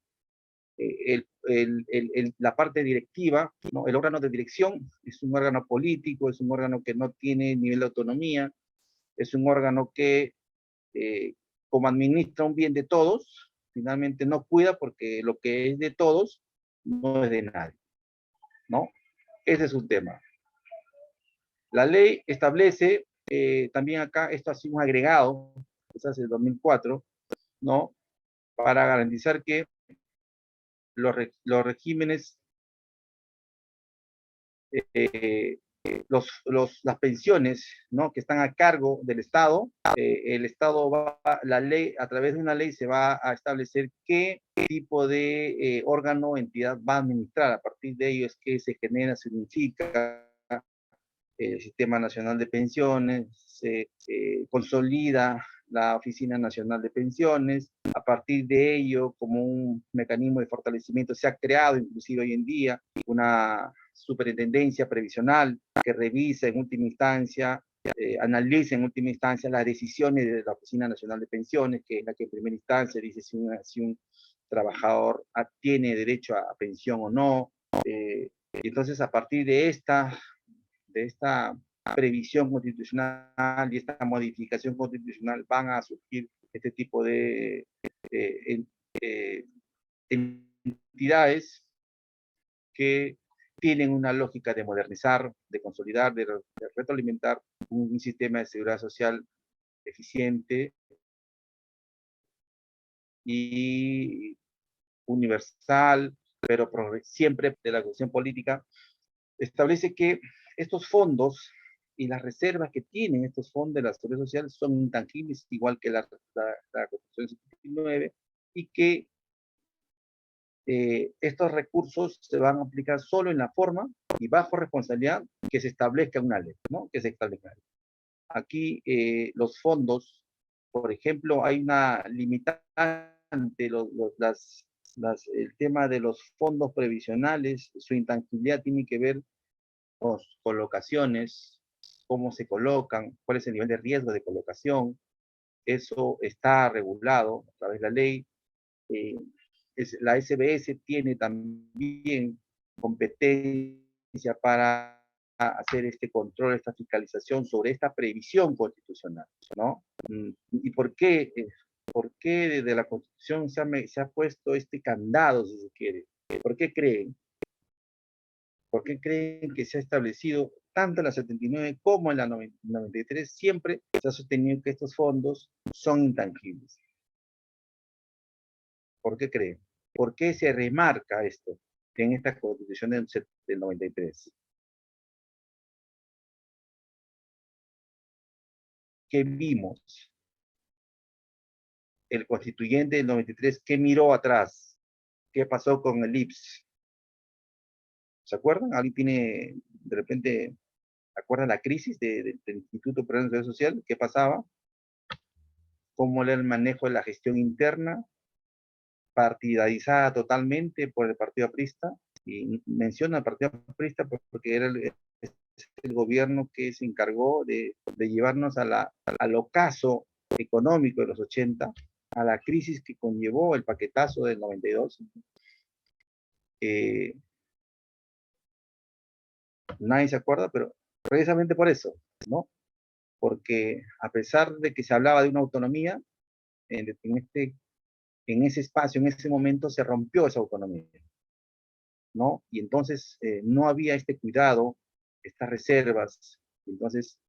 la parte directiva, ¿no? El órgano de dirección es un órgano político, es un órgano que no tiene nivel de autonomía, es un órgano que, como administra un bien de todos, finalmente no cuida porque lo que es de todos no es de nadie, ¿no? Ese es un tema. La ley establece, también acá, esto ha sido un agregado, quizás el 2004, ¿no? Para garantizar que los regímenes, las pensiones, ¿no? Que están a cargo del Estado, el Estado la ley, a través de una ley se va a establecer qué tipo de órgano o entidad va a administrar. A partir de ello es que se genera, se unifica el Sistema Nacional de Pensiones, se consolida la Oficina Nacional de Pensiones. A partir de ello, como un mecanismo de fortalecimiento, se ha creado, inclusive hoy en día, una superintendencia previsional que revisa en última instancia, analiza en última instancia las decisiones de la Oficina Nacional de Pensiones, que es la que en primera instancia dice si un trabajador tiene derecho a pensión o no. Y entonces, a partir de esta previsión constitucional y esta modificación constitucional, van a surgir este tipo de entidades que tienen una lógica de modernizar, de consolidar, de retroalimentar un sistema de seguridad social eficiente y universal, pero siempre de la cuestión política, establece que estos fondos y las reservas que tienen estos fondos de la seguridad social son intangibles, igual que la Constitución 79, y que estos recursos se van a aplicar solo en la forma y bajo responsabilidad que se establezca una ley, ¿no? Que se establezca. Aquí los fondos, por ejemplo, hay una limitante, el tema de los fondos previsionales, su intangibilidad tiene que ver con sus colocaciones, cómo se colocan, cuál es el nivel de riesgo de colocación. Eso está regulado a través de la ley. La SBS tiene también competencia para hacer este control, esta fiscalización sobre esta previsión constitucional, ¿no? ¿Y por qué desde la Constitución se ha puesto este candado, si se quiere? ¿Por qué creen? ¿Por qué creen que se ha establecido tanto en la 79 como en la 93? Siempre se ha sostenido que estos fondos son intangibles. ¿Por qué creen? ¿Por qué se remarca esto en esta Constitución del 93? ¿Qué vimos? El constituyente del 93, ¿qué miró atrás? ¿Qué pasó con el IPS? ¿Se acuerdan? ¿Alguien tiene, de repente, acuerda la crisis del Instituto Peruano de Seguridad Social? ¿Qué pasaba? ¿Cómo era el manejo de la gestión interna? Partidarizada totalmente por el Partido Aprista, y menciona al Partido Aprista porque era el gobierno que se encargó de llevarnos al ocaso económico de los 80, a la crisis que conllevó el paquetazo del 92. Nadie se acuerda, pero precisamente por eso, ¿no? Porque a pesar de que se hablaba de una autonomía, en ese espacio, en ese momento, se rompió esa autonomía, ¿no? Y entonces no había este cuidado, estas reservas. Entonces,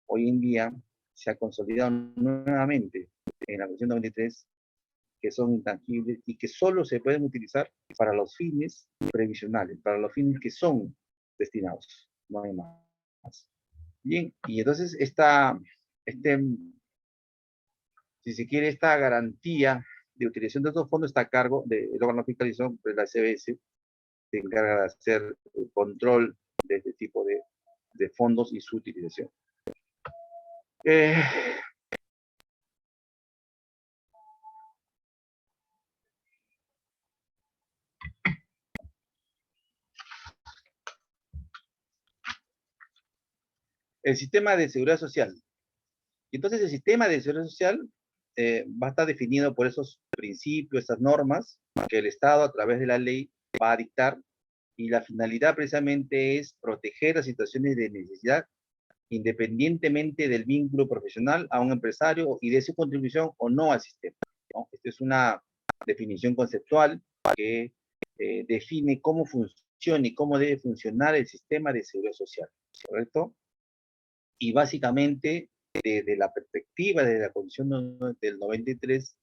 hoy en día se ha consolidado nuevamente en la Constitución 93 que son intangibles y que solo se pueden utilizar para los fines previsionales, para los fines que son destinados, no hay más. Bien, y entonces si se quiere, esta garantía de utilización de estos fondos está a cargo del órgano de fiscalización de la SBS, se encarga de hacer el control de este tipo de fondos y su utilización. El sistema de seguridad social. Entonces, el sistema de seguridad social va a estar definido por esos principios, esas normas que el Estado, a través de la ley, va a dictar, y la finalidad precisamente es proteger las situaciones de necesidad independientemente del vínculo profesional a un empresario y de su contribución o no al sistema, ¿no? Esta es una definición conceptual que define cómo funciona y cómo debe funcionar el sistema de seguridad social, ¿correcto? Y básicamente, desde la perspectiva de la Constitución del 93,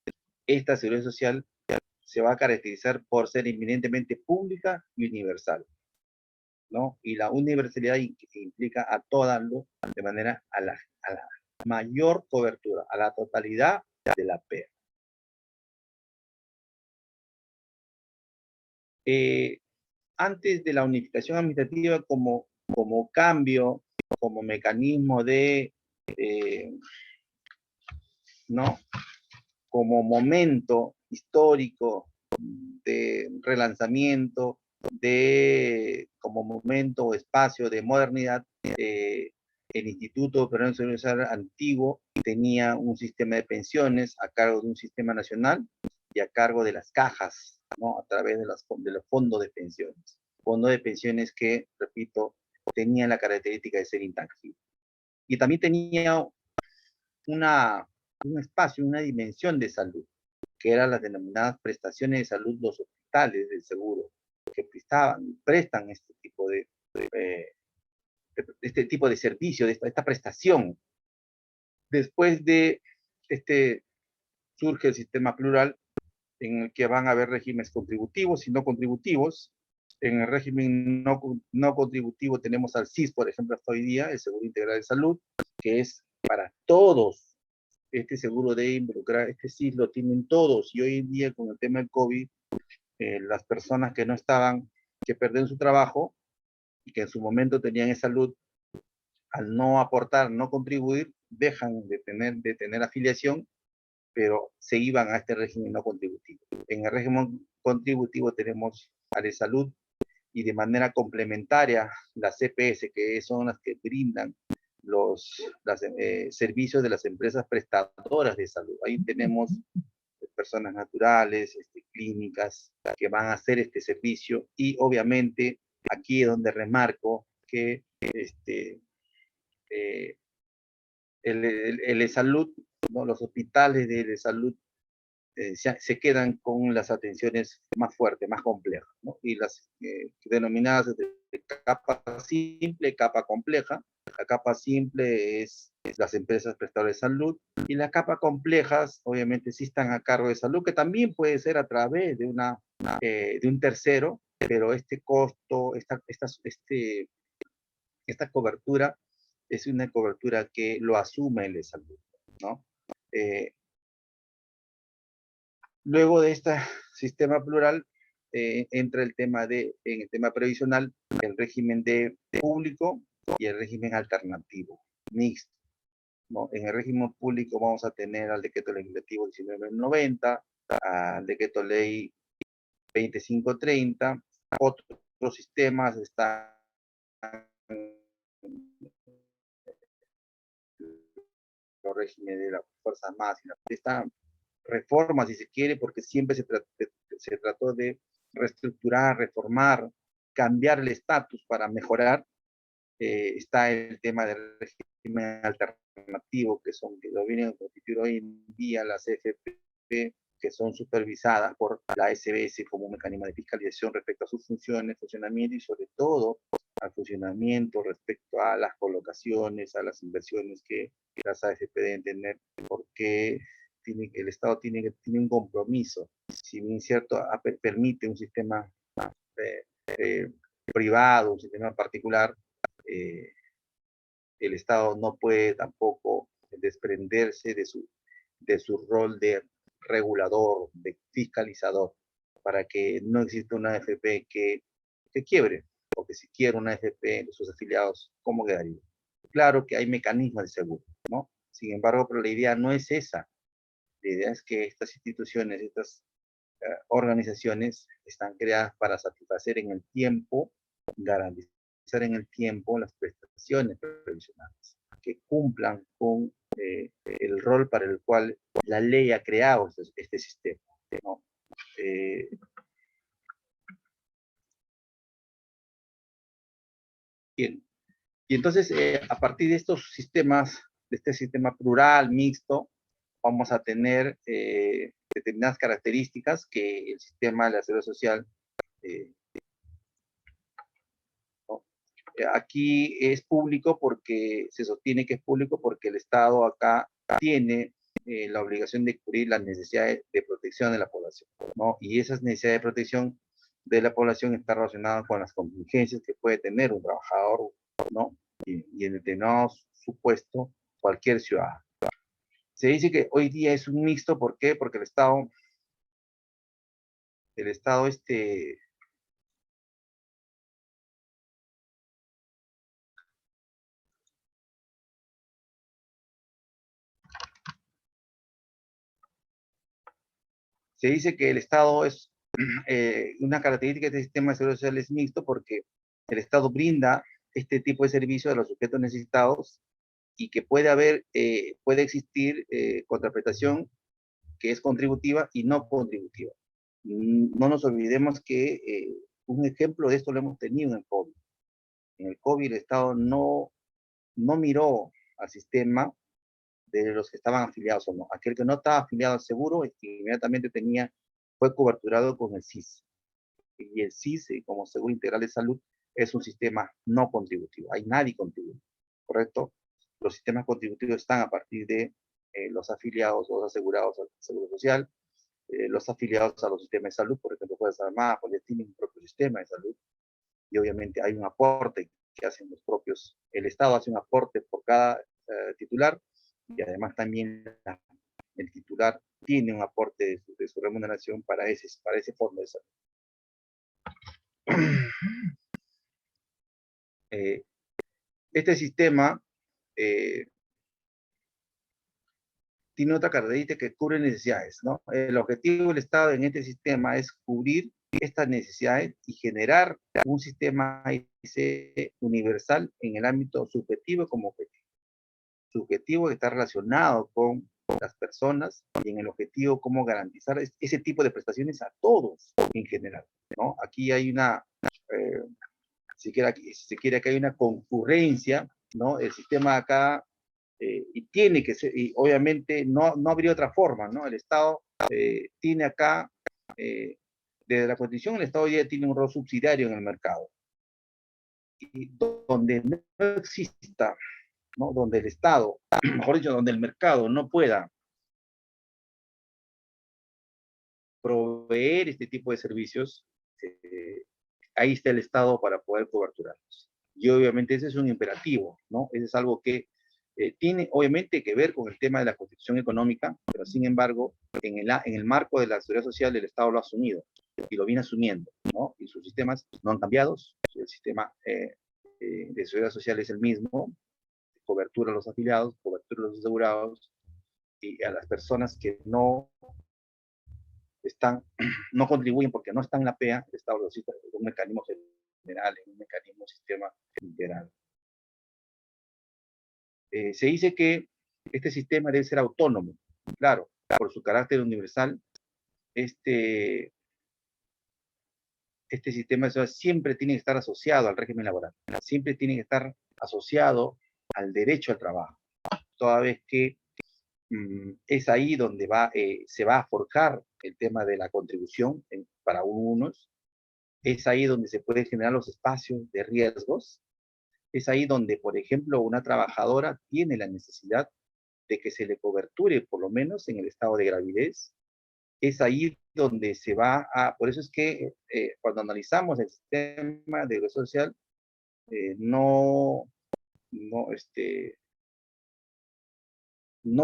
esta seguridad social se va a caracterizar por ser eminentemente pública y universal, ¿no? Y la universalidad implica a todas, de manera a la mayor cobertura, a la totalidad de la PEA. Antes de la unificación administrativa como cambio, como mecanismo ¿no? Como momento histórico de relanzamiento, como momento o espacio de modernidad, el Instituto Peruano de Seguridad Social antiguo tenía un sistema de pensiones a cargo de un sistema nacional y a cargo de las cajas, ¿no? A través de los fondos de pensiones. Fondos de pensiones que, repito, tenían la característica de ser intangibles. Y también tenía un espacio, una dimensión de salud, que eran las denominadas prestaciones de salud, los hospitales del seguro, que prestan este tipo de servicio, esta prestación Después de surge el sistema plural, en el que van a haber regímenes contributivos y no contributivos. En el régimen no contributivo tenemos al SIS, por ejemplo, hasta hoy día, el Seguro Integral de Salud, que es para todos. Este seguro debe involucrar, este SIS lo tienen todos, y hoy en día con el tema del COVID, las personas que no estaban, que perdieron su trabajo, y que en su momento tenían salud, al no aportar, no contribuir, dejan de tener afiliación, pero se iban a este régimen no contributivo. En el régimen contributivo tenemos a la salud y de manera complementaria las CPS, que son las que brindan los servicios de las empresas prestadoras de salud. Ahí tenemos personas naturales, clínicas, que van a hacer este servicio, y obviamente aquí es donde remarco que el salud, ¿no? Los hospitales de salud se quedan con las atenciones más fuertes, más complejas, ¿no? Y las denominadas de capa simple, capa compleja. La capa simple es las empresas prestadoras de salud, y las capas complejas obviamente sí están a cargo de salud, que también puede ser a través de un tercero, pero este costo, esta cobertura es una cobertura que lo asume el de salud, ¿no? Luego de este sistema plural, entra en el tema previsional, el régimen de público y el régimen alternativo, mixto, ¿no? En el régimen público vamos a tener al decreto legislativo 1990, al decreto ley 2530, otros sistemas están los regímenes de las fuerzas más, esta reforma, si se quiere, porque siempre se trató de reestructurar, reformar, cambiar el estatus para mejorar. Está el tema del régimen alternativo, que lo vienen a constituir hoy en día las FP, que son supervisadas por la SBS como un mecanismo de fiscalización respecto a sus funciones, funcionamiento, y sobre todo al funcionamiento respecto a las colocaciones, a las inversiones que las AFP deben tener, porque el Estado tiene un compromiso. Si bien cierto, permite un sistema privado, un sistema particular, el Estado no puede tampoco desprenderse de su rol de regulador, de fiscalizador, para que no exista una AFP que quiebre, porque si quiere una AFP de sus afiliados, ¿cómo quedaría? Claro que hay mecanismos de seguro, ¿no? Sin embargo, pero la idea no es esa. La idea es que estas instituciones, estas organizaciones están creadas para satisfacer en el tiempo, garantizar en el tiempo las prestaciones previsionales, que cumplan con el rol para el cual la ley ha creado este sistema, ¿no? Bien. Y entonces, a partir de estos sistemas, de este sistema plural, mixto, vamos a tener determinadas características que el sistema de la seguridad social ¿no? Aquí es público porque se sostiene que es público porque el Estado acá tiene la obligación de cubrir las necesidades de protección de la población, ¿no? Y esas necesidades de protección de la población están relacionadas con las contingencias que puede tener un trabajador, ¿no? Y en determinado supuesto, cualquier ciudadano. Se dice que hoy día es un mixto, ¿por qué? Porque el Estado se dice que el Estado es una característica de este sistema de seguridad social es mixto porque el Estado brinda este tipo de servicio a los sujetos necesitados, y que puede existir contraprestación que es contributiva y no contributiva. No nos olvidemos que un ejemplo de esto lo hemos tenido en el COVID. En el COVID el Estado no miró al sistema de los que estaban afiliados o no. Aquel que no estaba afiliado al seguro inmediatamente fue coberturado con el SIS. Y el SIS, como Seguro Integral de Salud, es un sistema no contributivo. Ahí nadie contribuye, ¿correcto? los sistemas contributivos están a partir de los afiliados o los asegurados al Seguro Social, los afiliados a los sistemas de salud, por ejemplo, Fuerzas Armadas, pues tienen un propio sistema de salud, y obviamente hay un aporte que hacen los propios, el Estado hace un aporte por cada titular, y además también el titular tiene un aporte de su remuneración para ese fondo de salud. Este sistema tiene otra característica que cubre necesidades, ¿no? El objetivo del Estado en este sistema es cubrir estas necesidades y generar un sistema universal en el ámbito subjetivo como objetivo. Subjetivo que está relacionado con las personas y en el objetivo cómo garantizar ese tipo de prestaciones a todos en general, ¿no? Aquí hay una, si se quiere que hay una concurrencia, ¿no? El sistema acá, y tiene que ser, y obviamente no habría otra forma, ¿no? El Estado tiene acá, desde la Constitución, el Estado ya tiene un rol subsidiario en el mercado. Y donde no exista, ¿no? Donde el Estado, mejor dicho, donde el mercado no pueda proveer este tipo de servicios, ahí está el Estado para poder coberturarlos. Y obviamente ese es un imperativo, ¿no? Ese es algo que tiene obviamente que ver con el tema de la constitución económica, pero sin embargo, en el marco de la seguridad social, el Estado lo ha asumido y lo viene asumiendo, ¿no? Y sus sistemas no han cambiado, el sistema de seguridad social es el mismo, cobertura a los afiliados, cobertura a los asegurados y a las personas que no contribuyen porque no están en la PEA, el Estado lo cita en un mecanismo general, en un mecanismo sistema integral. Se dice que este sistema debe ser autónomo, claro, por su carácter universal. Este sistema siempre tiene que estar asociado al régimen laboral, siempre tiene que estar asociado al derecho al trabajo, toda vez que es ahí donde se va a forjar el tema de la contribución para unos, es ahí donde se pueden generar los espacios de riesgos, es ahí donde, por ejemplo, una trabajadora tiene la necesidad de que se le coberture, por lo menos en el estado de gravidez, es ahí donde se va por eso es que cuando analizamos el sistema de seguridad social, no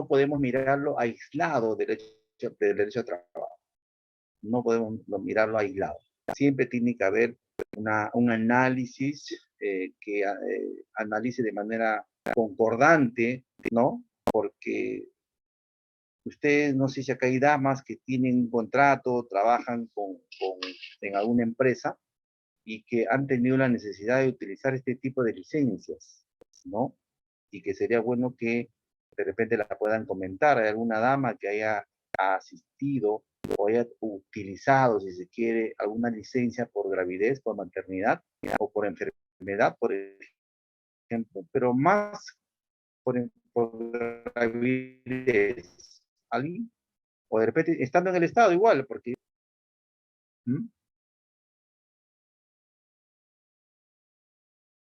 podemos mirarlo aislado del derecho al trabajo. No podemos mirarlo aislado. Siempre tiene que haber un análisis que analice de manera concordante, ¿no? Porque ustedes, no sé si acá hay damas que tienen un contrato, trabajan en alguna empresa y que han tenido la necesidad de utilizar este tipo de licencias, ¿no? Y que sería bueno que de repente la puedan comentar. Hay alguna dama que haya asistido o haya utilizado, si se quiere, alguna licencia por gravidez, por maternidad o por enfermedad, por ejemplo, pero más por gravidez. ¿Alguien? O de repente, estando en el Estado igual, porque...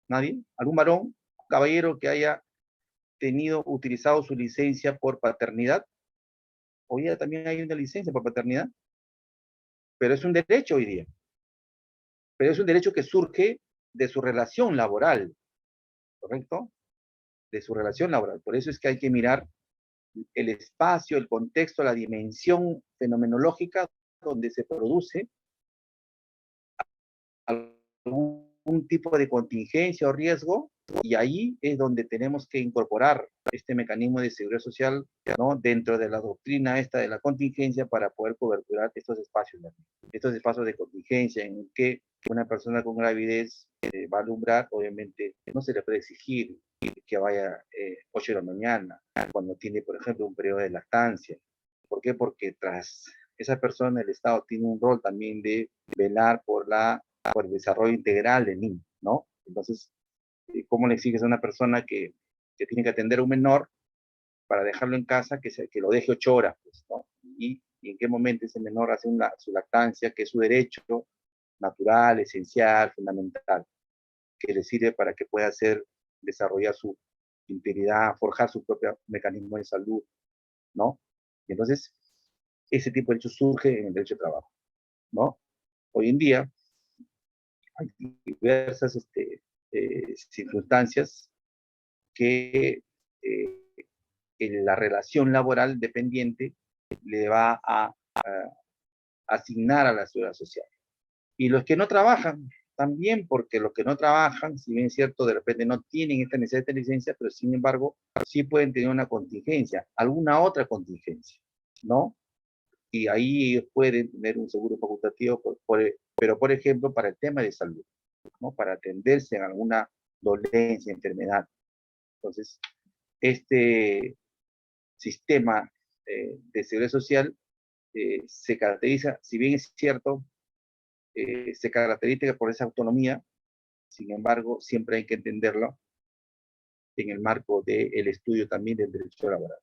¿Nadie? ¿Algún varón, caballero que haya utilizado su licencia por paternidad? Hoy día también hay una licencia por paternidad, pero es un derecho hoy día. Pero es un derecho que surge de su relación laboral, ¿correcto? De su relación laboral. Por eso es que hay que mirar el espacio, el contexto, la dimensión fenomenológica donde se produce algún tipo de contingencia o riesgo, y ahí es donde tenemos que incorporar este mecanismo de seguridad social, ¿no? Dentro de la doctrina esta de la contingencia para poder coberturar estos espacios de contingencia en que una persona con gravidez va a alumbrar. Obviamente no se le puede exigir que vaya 8 de la mañana cuando tiene, por ejemplo, un periodo de lactancia. ¿Por qué? Porque tras esa persona el Estado tiene un rol también de velar por el desarrollo integral del niño, ¿no? Entonces, ¿cómo le exiges a una persona que tiene que atender a un menor para dejarlo en casa, que lo deje 8 horas, pues, ¿no? Y en qué momento ese menor hace su lactancia, que es su derecho natural, esencial, fundamental, que le sirve para que pueda desarrollar su integridad, forjar su propio mecanismo de salud, ¿no? Y entonces, ese tipo de derecho surge en el derecho de trabajo, ¿no? Hoy en día hay diversas circunstancias que en la relación laboral dependiente le va a asignar a la seguridad social. Y los que no trabajan, también, porque los que no trabajan, si bien es cierto, de repente no tienen esta necesidad de licencia, pero sin embargo, sí pueden tener una contingencia, alguna otra contingencia, ¿no? Y ahí ellos pueden tener un seguro facultativo, pero por ejemplo, para el tema de salud, ¿no? Para atenderse en alguna dolencia, enfermedad. Entonces, este sistema de seguridad social se caracteriza, si bien es cierto, se caracteriza por esa autonomía, sin embargo, siempre hay que entenderlo en el marco del estudio también del derecho laboral,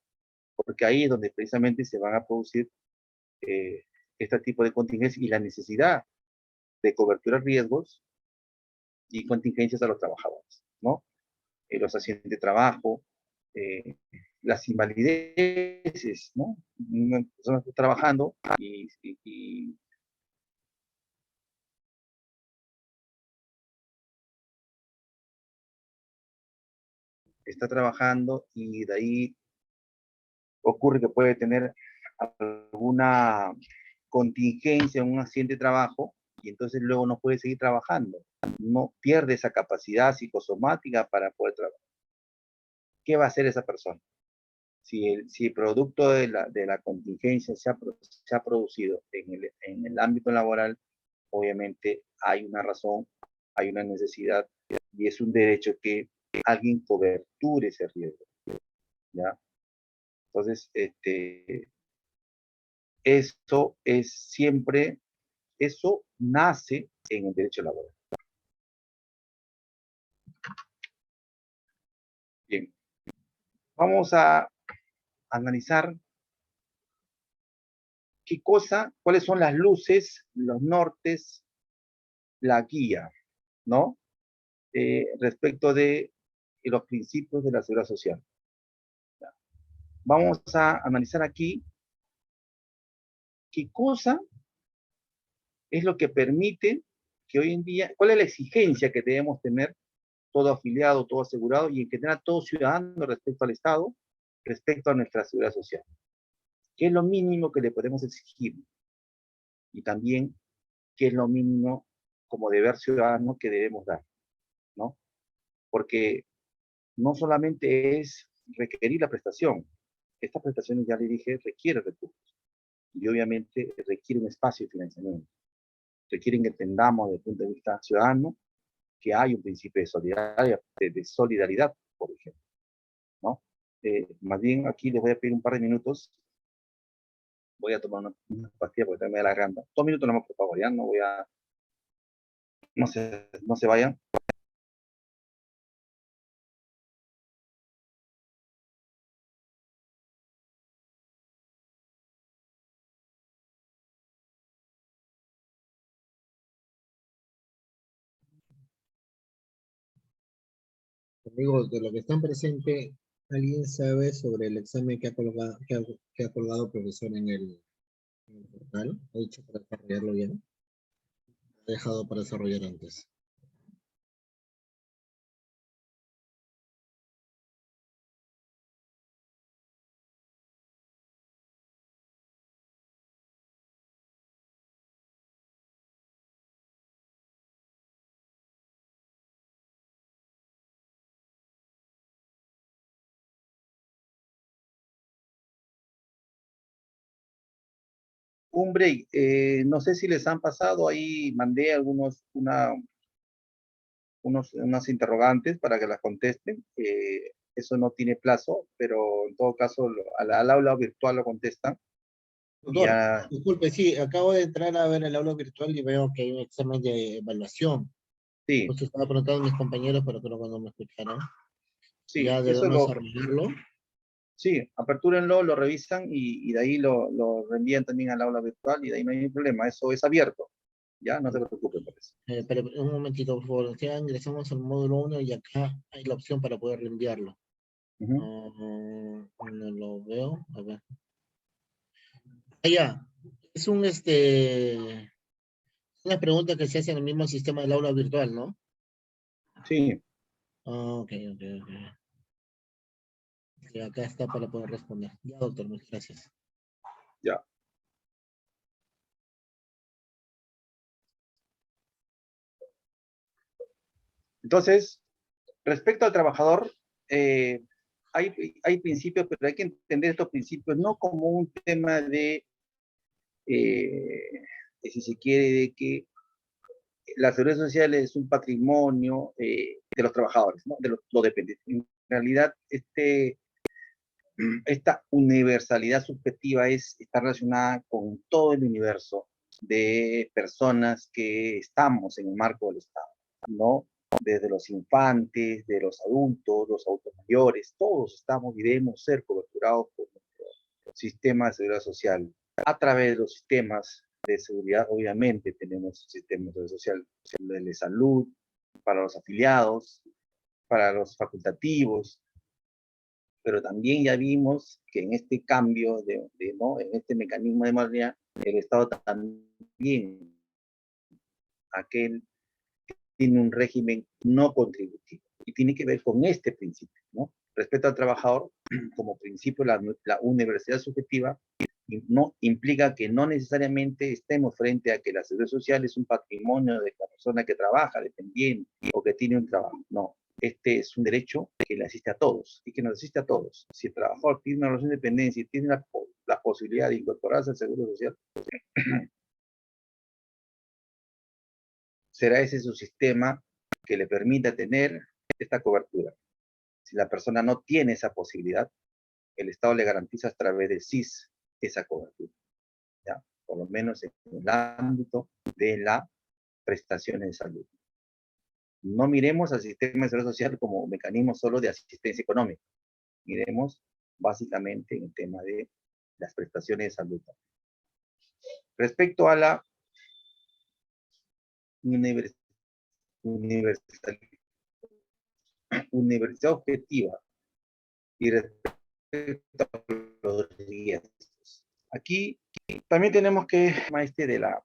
porque ahí es donde precisamente se van a producir este tipo de contingencias y la necesidad de cobertura de riesgos y contingencias a los trabajadores, ¿no? Los accidentes de trabajo, las invalideces, ¿no? Una persona está trabajando y está trabajando y de ahí ocurre que puede tener alguna contingencia, un accidente de trabajo, y entonces luego no puede seguir trabajando. No pierde esa capacidad psicosomática para poder trabajar. ¿Qué va a hacer esa persona? Si producto de la contingencia se ha producido en el ámbito laboral, obviamente hay una razón, hay una necesidad, y es un derecho que alguien coberture ese riesgo, ¿ya? Entonces, esto es siempre, eso nace en el derecho laboral. Bien, vamos a analizar cuáles son las luces, los nortes, la guía, ¿no? Respecto de los principios de la seguridad social. Vamos a analizar aquí qué cosa es lo que permite que hoy en día, cuál es la exigencia que debemos tener todo afiliado, todo asegurado y en que tenga todo ciudadano respecto al Estado, respecto a nuestra seguridad social. ¿Qué es lo mínimo que le podemos exigir? Y también, ¿qué es lo mínimo como deber ciudadano que debemos dar? ¿No? Porque no solamente es requerir la prestación, estas prestaciones, ya le dije, requieren recursos y obviamente requiere un espacio de financiamiento. Requieren que entendamos desde el punto de vista ciudadano que hay un principio de solidaridad, por ejemplo, ¿no? Más bien aquí les voy a pedir un par de minutos. Voy a tomar una pastilla porque también me da la garganta. 2 minutos nomás, por favor, ya no voy a... No se vayan. Amigos, de lo que están presentes, ¿alguien sabe sobre el examen que ha colgado, que ha colgado el profesor en el portal? ¿Ha dicho para desarrollarlo bien? ¿Ha dejado para desarrollar antes? Un break. No sé si les han pasado ahí, mandé unas interrogantes para que las contesten. Eso no tiene plazo, pero en todo caso al aula virtual lo contestan. Doctor, Ya, disculpe, sí, acabo de entrar a ver el aula virtual y veo que hay un examen de evaluación. sí, Justo estaba preguntando a mis compañeros, pero creo que no me escucharon. sí, Ya debemos desarrollarlo. sí, apertúrenlo, lo revisan y de ahí lo reenvían también al aula virtual y de ahí no hay ningún problema, eso es abierto, ya, no se preocupen por eso. Pero un momentito, por favor. Ya ingresamos al módulo 1 y acá hay la opción para poder reenviarlo. No lo veo. A ver. Ya. Es una pregunta que se hace en el mismo sistema del aula virtual, ¿no? Sí. Ok. Y acá está para poder responder. Ya, doctor, muchas gracias. Ya. Entonces, respecto al trabajador, hay principios, pero hay que entender estos principios no como un tema si se quiere, de que la seguridad social es un patrimonio de los trabajadores, ¿no? De los dependientes. En realidad, esta universalidad subjetiva está relacionada con todo el universo de personas que estamos en el marco del Estado, ¿no? Desde los infantes, de los adultos mayores, todos estamos y debemos ser coberturados por nuestro sistema de seguridad social. A través de los sistemas de seguridad, obviamente, tenemos sistemas de seguridad social, de salud, para los afiliados, para los facultativos, pero también ya vimos que en este cambio, ¿no? En este mecanismo de modernidad, el Estado también, aquel tiene un régimen no contributivo y tiene que ver con este principio, ¿no? Respecto al trabajador, como principio, la universidad subjetiva no implica que no necesariamente estemos frente a que la seguridad social es un patrimonio de la persona que trabaja, dependiente o que tiene un trabajo. No, este es un derecho que le asiste a todos y que nos asiste a todos. Si el trabajador tiene una relación de dependencia y tiene la posibilidad de incorporarse al seguro social, será ese su sistema que le permita tener esta cobertura. Si la persona no tiene esa posibilidad, el Estado le garantiza a través del SIS esa cobertura, ¿ya? Por lo menos en el ámbito de las prestaciones de salud. No miremos al sistema de seguridad social como un mecanismo solo de asistencia económica. Miremos básicamente en el tema de las prestaciones de salud. Respecto a la universidad objetiva y respecto a los riesgos. Aquí también tenemos que, maestre, de la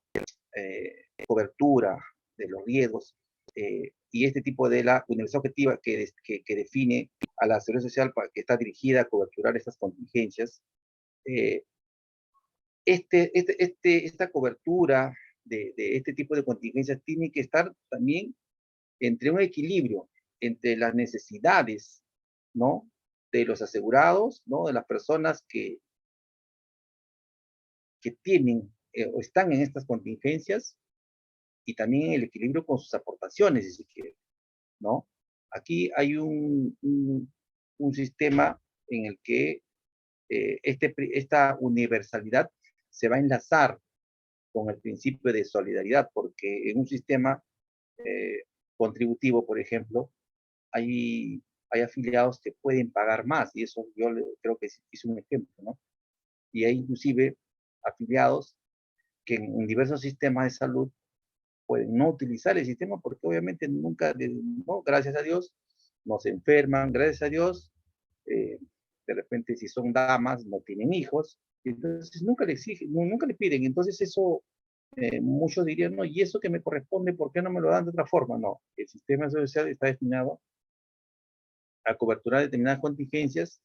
cobertura de los riesgos y este tipo de la universidad objetiva que define a la seguridad social que está dirigida a coberturar estas contingencias. Esta cobertura de este tipo de contingencias tiene que estar también entre un equilibrio entre las necesidades, ¿no? De los asegurados, ¿no? De las personas que tienen o están en estas contingencias y también el equilibrio con sus aportaciones, si se quiere, ¿no? Aquí hay un sistema en el que esta universalidad se va a enlazar con el principio de solidaridad, porque en un sistema contributivo, por ejemplo, hay afiliados que pueden pagar más, y eso yo creo que es un ejemplo, ¿no? Y hay inclusive afiliados que en diversos sistemas de salud pueden no utilizar el sistema porque obviamente nunca, no, gracias a Dios, no se enferman, gracias a Dios, de repente si son damas no tienen hijos, entonces nunca le exigen, nunca le piden, entonces eso muchos dirían, no, y eso que me corresponde, ¿por qué no me lo dan de otra forma? No, el sistema social está destinado a coberturar determinadas contingencias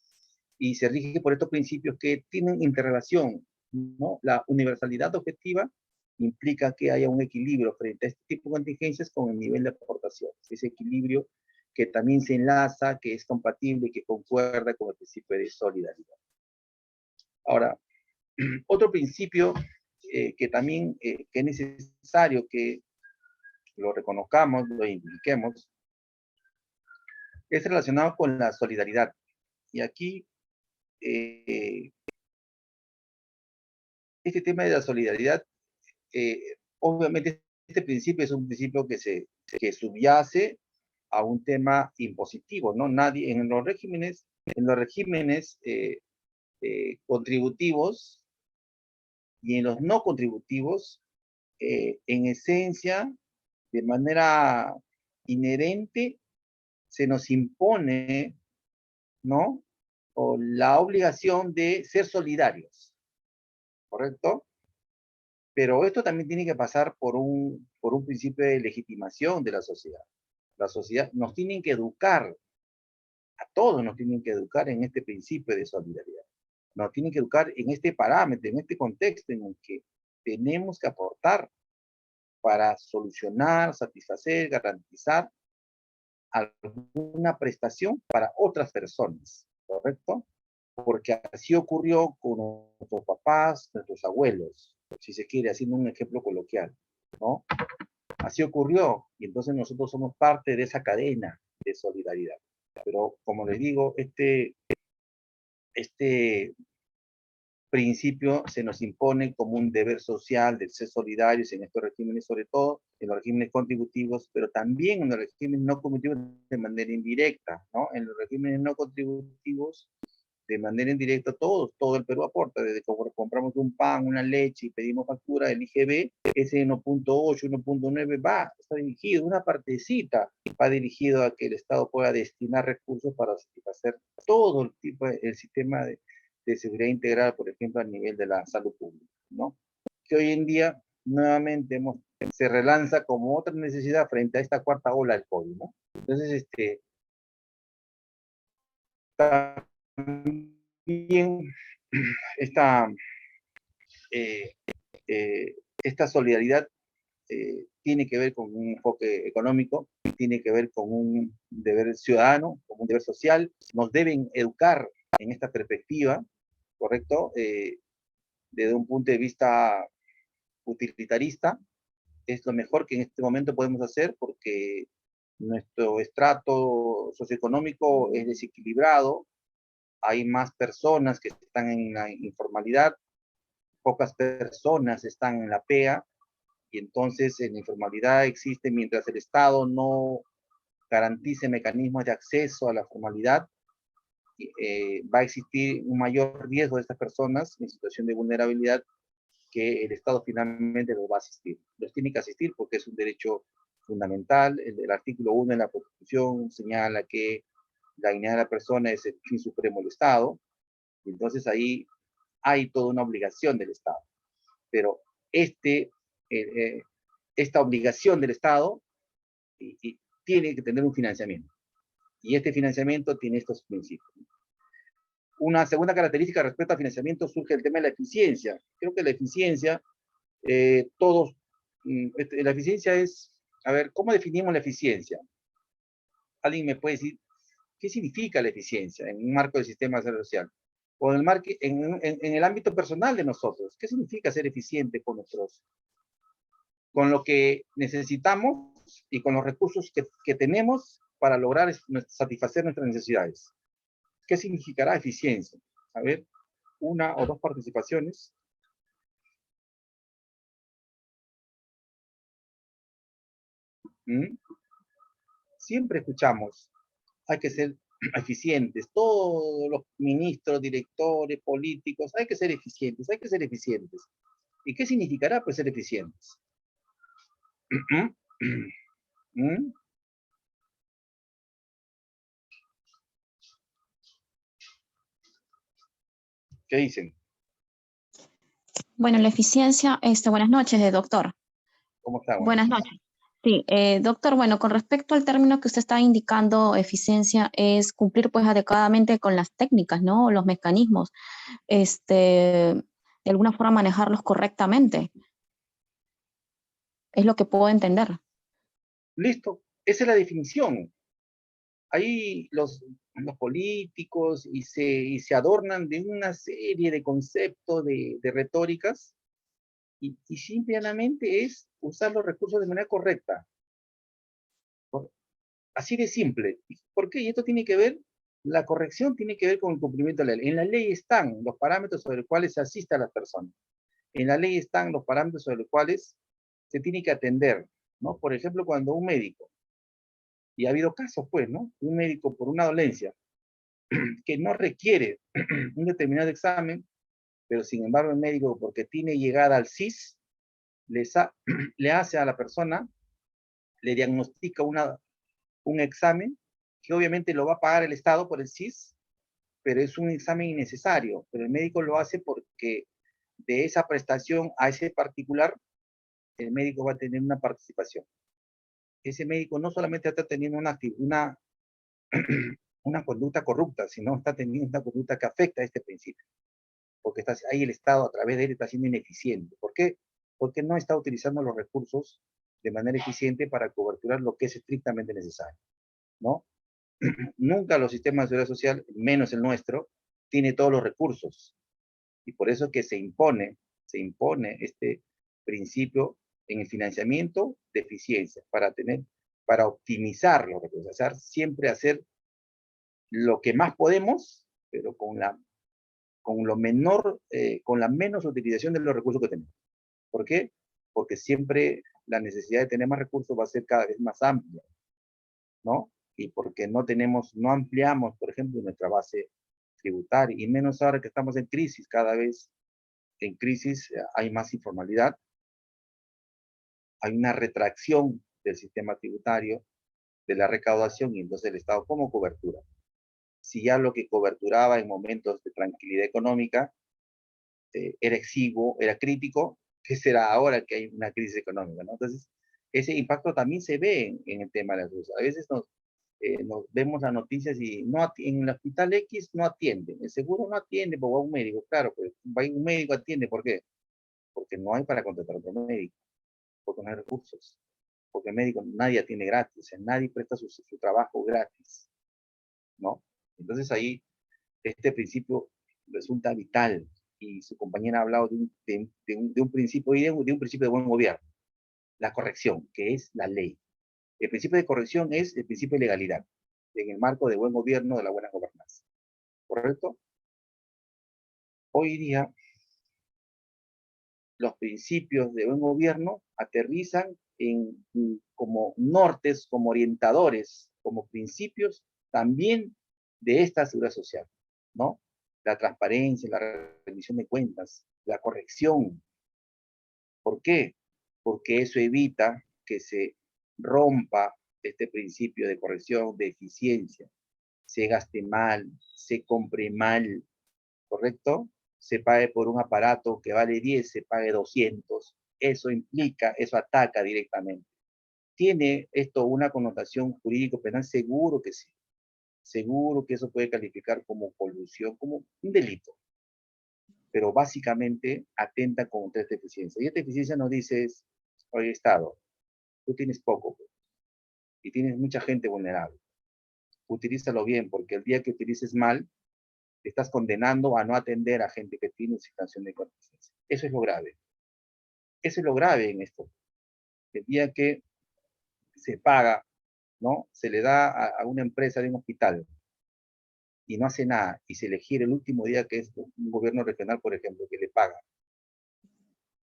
y se rige por estos principios que tienen interrelación, ¿no? La universalidad objetiva implica que haya un equilibrio frente a este tipo de contingencias con el nivel de aportación. Ese equilibrio que también se enlaza, que es compatible y que concuerda con el principio de solidaridad. Ahora, otro principio que también que es necesario que lo reconozcamos, lo indiquemos, es relacionado con la solidaridad. Y aquí, este tema de la solidaridad, obviamente este principio es un principio que subyace a un tema impositivo, ¿no? Nadie, en los regímenes contributivos y en los no contributivos, en esencia, de manera inherente, se nos impone ¿no? O la obligación de ser solidarios, ¿correcto? Pero esto también tiene que pasar por un principio de legitimación de la sociedad. La sociedad nos tienen que educar, a todos nos tienen que educar en este principio de solidaridad. Nos tienen que educar en este parámetro, en este contexto en el que tenemos que aportar para solucionar, satisfacer, garantizar alguna prestación para otras personas, ¿correcto? Porque así ocurrió con nuestros papás, nuestros abuelos, si se quiere, haciendo un ejemplo coloquial, ¿no? Así ocurrió, y entonces nosotros somos parte de esa cadena de solidaridad. Pero, como les digo, este principio se nos impone como un deber social de ser solidarios en estos regímenes, sobre todo en los regímenes contributivos, pero también en los regímenes no contributivos de manera indirecta, ¿no? En los regímenes no contributivos, de manera indirecta, todo el Perú aporta, desde que compramos un pan, una leche y pedimos factura, el IGB, ese 1.8, 1.9 está dirigido, una partecita va dirigido a que el Estado pueda destinar recursos para satisfacer todo el tipo, el sistema de seguridad integral, por ejemplo, a nivel de la salud pública, ¿no? Que hoy en día, nuevamente, se relanza como otra necesidad frente a esta cuarta ola del COVID, ¿no? Entonces, también esta, esta solidaridad tiene que ver con un enfoque económico, tiene que ver con un deber ciudadano, con un deber social. Nos deben educar en esta perspectiva, ¿correcto? Desde un punto de vista utilitarista, es lo mejor que en este momento podemos hacer porque nuestro estrato socioeconómico es desequilibrado, hay más personas que están en la informalidad, pocas personas están en la PEA, y entonces en la informalidad existe, mientras el Estado no garantice mecanismos de acceso a la formalidad, va a existir un mayor riesgo de estas personas en situación de vulnerabilidad que el Estado finalmente los va a asistir. Los tiene que asistir porque es un derecho fundamental. El artículo 1 de la Constitución señala que la dignidad de la persona es el fin supremo del Estado, y entonces ahí hay toda una obligación del Estado. Pero esta obligación del Estado tiene que tener un financiamiento. Y este financiamiento tiene estos principios. Una segunda característica respecto al financiamiento surge el tema de la eficiencia. Creo que la eficiencia, la eficiencia es, a ver, ¿cómo definimos la eficiencia? ¿Alguien me puede decir qué significa la eficiencia en un marco del sistema social? O en el ámbito personal de nosotros, ¿qué significa ser eficiente con lo que necesitamos y con los recursos que tenemos para lograr satisfacer nuestras necesidades? ¿Qué significará eficiencia? A ver, una o dos participaciones. Siempre escuchamos, hay que ser eficientes, todos los ministros, directores, políticos, hay que ser eficientes, hay que ser eficientes. ¿Y qué significará pues ser eficientes? ¿Qué dicen? Bueno, la eficiencia, buenas noches, doctor. ¿Cómo está? Buenas noches. Sí, doctor, bueno, con respecto al término que usted está indicando, eficiencia, es cumplir pues adecuadamente con las técnicas, ¿no? Los mecanismos, de alguna forma manejarlos correctamente. Es lo que puedo entender. Listo, esa es la definición. Ahí los políticos y se adornan de una serie de conceptos, de retóricas, y simplemente es usar los recursos de manera correcta. Así de simple. ¿Por qué? Y esto tiene que ver, la corrección tiene que ver con el cumplimiento de la ley. En la ley están los parámetros sobre los cuales se asiste a las personas. En la ley están los parámetros sobre los cuales se tiene que atender, ¿no? Por ejemplo, cuando un médico, y ha habido casos, pues, ¿no? Un médico por una dolencia que no requiere un determinado examen, pero sin embargo el médico, porque tiene llegada al CIS, le hace a la persona, le diagnostica un examen que obviamente lo va a pagar el Estado por el CIS, pero es un examen innecesario, pero el médico lo hace porque de esa prestación a ese particular, el médico va a tener una participación. Ese médico no solamente está teniendo una conducta corrupta, sino está teniendo una conducta que afecta a este principio, porque ahí el Estado a través de él está siendo ineficiente. ¿Por qué? Porque no está utilizando los recursos de manera eficiente para coberturar lo que es estrictamente necesario, ¿no? Nunca los sistemas de seguridad social, menos el nuestro, tiene todos los recursos. Y por eso que se impone este principio en el financiamiento de eficiencia, para optimizar los recursos, siempre hacer lo que más podemos, pero con la menos utilización de los recursos que tenemos. ¿Por qué? Porque siempre la necesidad de tener más recursos va a ser cada vez más amplia, ¿no? Y porque no ampliamos, por ejemplo, nuestra base tributaria, y menos ahora que estamos en crisis, cada vez en crisis hay más informalidad, hay una retracción del sistema tributario, de la recaudación, y entonces el Estado como cobertura. Si ya lo que coberturaba en momentos de tranquilidad económica era exiguo, era crítico, ¿qué será ahora que hay una crisis económica, ¿no? Entonces, ese impacto también se ve en el tema de las cosas. A veces nos vemos las noticias y en el hospital X no atienden, el seguro no atiende, porque va un médico, claro, pues va un médico atiende, ¿por qué? Porque no hay para contratar otro médico, porque no hay recursos, porque el médico nadie atiende gratis, o sea, nadie presta su trabajo gratis, ¿no? Entonces ahí este principio resulta vital, y su compañera ha hablado de un principio y de un principio de buen gobierno, la corrección, que es la ley. El principio de corrección es el principio de legalidad, en el marco de buen gobierno, de la buena gobernanza. ¿Correcto? Hoy día, los principios de buen gobierno aterrizan como nortes, como orientadores, como principios también de esta seguridad social, ¿no? La transparencia, la rendición de cuentas, la corrección. ¿Por qué? Porque eso evita que se rompa este principio de corrección, de eficiencia, se gaste mal, se compre mal, ¿correcto? Se pague por un aparato que vale 10, se pague 200. Eso implica, eso ataca directamente. ¿Tiene esto una connotación jurídico-penal? Seguro que sí. Seguro que eso puede calificar como colusión, como un delito. Pero básicamente atenta contra esta eficiencia. Y esta eficiencia nos dice, oye, Estado, tú tienes poco, pues, y tienes mucha gente vulnerable. Utilízalo bien, porque el día que utilices mal, te estás condenando a no atender a gente que tiene situación de contingencia. Eso es lo grave. Eso es lo grave en esto. El día que se paga, ¿no? Se le da a una empresa de un hospital y no hace nada, y se le gira el último día, que es un gobierno regional, por ejemplo, que le paga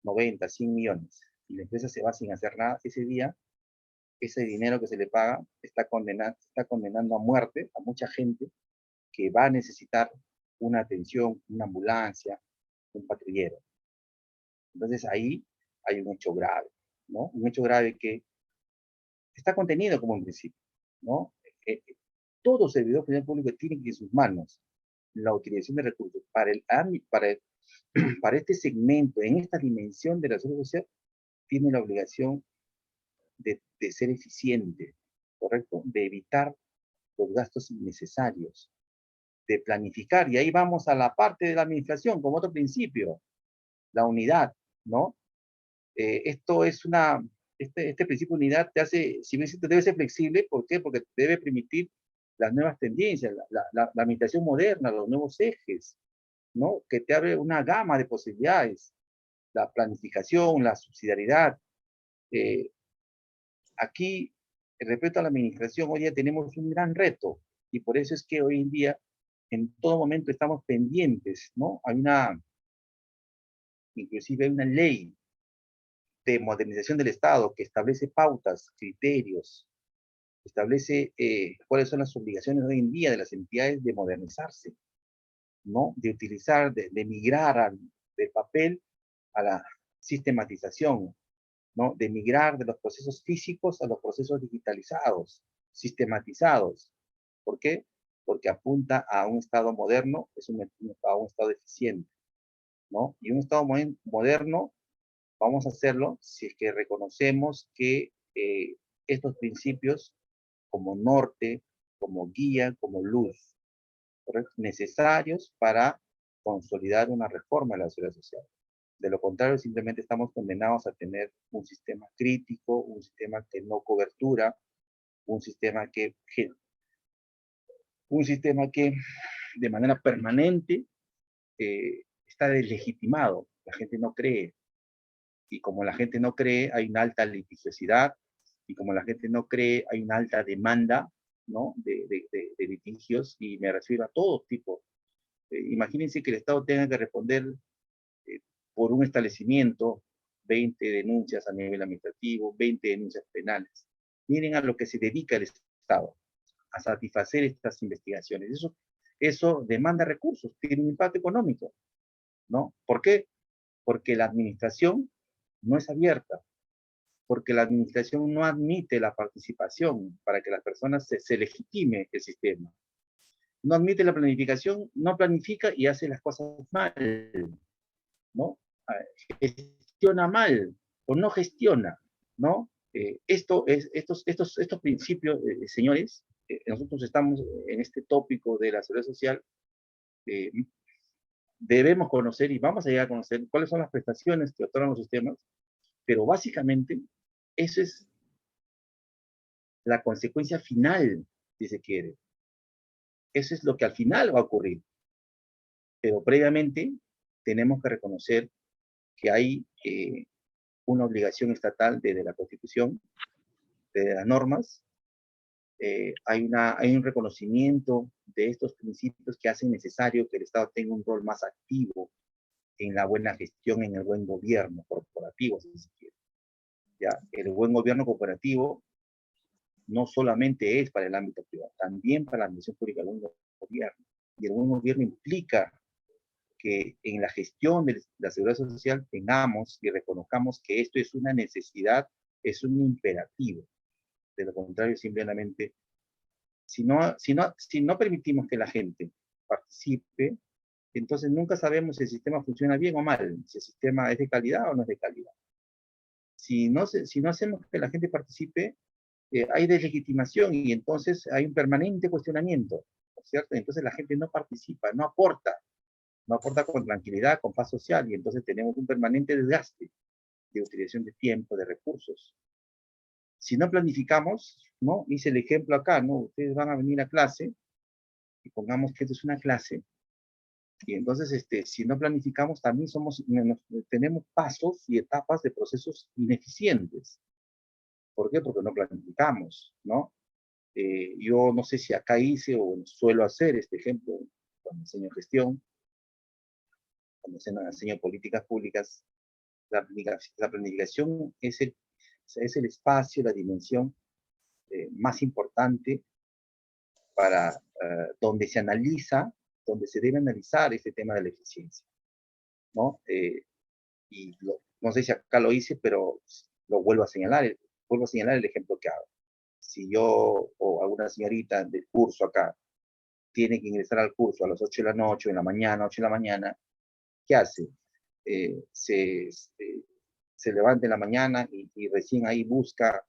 90, 100 millones, y la empresa se va sin hacer nada, ese día, ese dinero que se le paga está condenando a muerte a mucha gente que va a necesitar una atención, una ambulancia, un patrullero. Entonces ahí hay un hecho grave, ¿no? Un hecho grave que está contenido como un principio, ¿no? Todo servidor público tiene en sus manos la utilización de recursos para este segmento, en esta dimensión de la seguridad social, tiene la obligación de ser eficiente, ¿correcto? De evitar los gastos innecesarios, de planificar, y ahí vamos a la parte de la administración, como otro principio, la unidad, ¿no? Este principio de unidad te hace, si bien debe ser flexible, ¿por qué? Porque debe permitir las nuevas tendencias, la administración moderna, los nuevos ejes, ¿no? Que te abre una gama de posibilidades, la planificación, la subsidiariedad. Aquí, respecto a la administración, hoy día tenemos un gran reto, y por eso es que hoy en día, en todo momento estamos pendientes, ¿no? Inclusive hay una ley de modernización del Estado que establece pautas, criterios, establece cuáles son las obligaciones hoy en día de las entidades de modernizarse, ¿no? De utilizar, de migrar del papel a la sistematización, ¿no? De migrar de los procesos físicos a los procesos digitalizados, sistematizados. ¿Por qué? porque apunta a un Estado moderno, a un Estado eficiente, ¿no? Y un Estado moderno vamos a hacerlo si es que reconocemos que estos principios como norte, como guía, como luz, ¿correcto? Necesarios para consolidar una reforma de la seguridad social. De lo contrario, simplemente estamos condenados a tener un sistema crítico, un sistema que no cobertura, un sistema que de manera permanente está deslegitimado. La gente no cree. Y como la gente no cree, hay una alta litigiosidad. Y como la gente no cree, hay una alta demanda, ¿no? de litigios. Y me refiero a todo tipo. Imagínense que el Estado tenga que responder por un establecimiento 20 denuncias a nivel administrativo, 20 denuncias penales. Miren a lo que se dedica el Estado, a satisfacer estas investigaciones. Eso demanda recursos, tiene un impacto económico, ¿no? ¿Por qué? Porque la administración no es abierta, porque la administración no admite la participación para que las personas se legitime el sistema. No admite la planificación, no planifica y hace las cosas mal, ¿no? Gestiona mal o no gestiona, ¿no? Estos principios, señores, nosotros estamos en este tópico de la seguridad social, debemos conocer y vamos a llegar a conocer cuáles son las prestaciones que otorgan los sistemas, pero básicamente eso es la consecuencia final, si se quiere. Eso es lo que al final va a ocurrir. Pero previamente tenemos que reconocer que hay una obligación estatal desde la Constitución, desde las normas, hay un reconocimiento de estos principios que hacen necesario que el Estado tenga un rol más activo en la buena gestión, en el buen gobierno corporativo, si se quiere. ¿Ya? El buen gobierno corporativo no solamente es para el ámbito privado, también para la administración pública del buen gobierno. Y el buen gobierno implica que en la gestión de la seguridad social tengamos y reconozcamos que esto es una necesidad, es un imperativo. De lo contrario, simplemente, si no permitimos que la gente participe, entonces nunca sabemos si el sistema funciona bien o mal, si el sistema es de calidad o no es de calidad. Si no hacemos que la gente participe, hay deslegitimación y entonces hay un permanente cuestionamiento, ¿cierto? Entonces la gente no participa, no aporta con tranquilidad, con paz social, y entonces tenemos un permanente desgaste de utilización de tiempo, de recursos. Si no planificamos, ¿no? Hice el ejemplo acá, ¿no? Ustedes van a venir a clase, y pongamos que esto es una clase, y entonces, si no planificamos, también tenemos pasos y etapas de procesos ineficientes. ¿Por qué? Porque no planificamos, ¿no? Yo no sé si acá hice o suelo hacer este ejemplo cuando enseño gestión, cuando enseño políticas públicas. La planificación es el espacio, la dimensión más importante para donde se debe analizar este tema de la eficiencia, ¿no? No sé si acá lo hice, pero lo vuelvo a señalar el ejemplo que hago. Si yo o alguna señorita del curso acá tiene que ingresar al curso a las 8 de la noche, en la mañana, 8 de la mañana, ¿qué hace? Se levanta en la mañana y recién ahí busca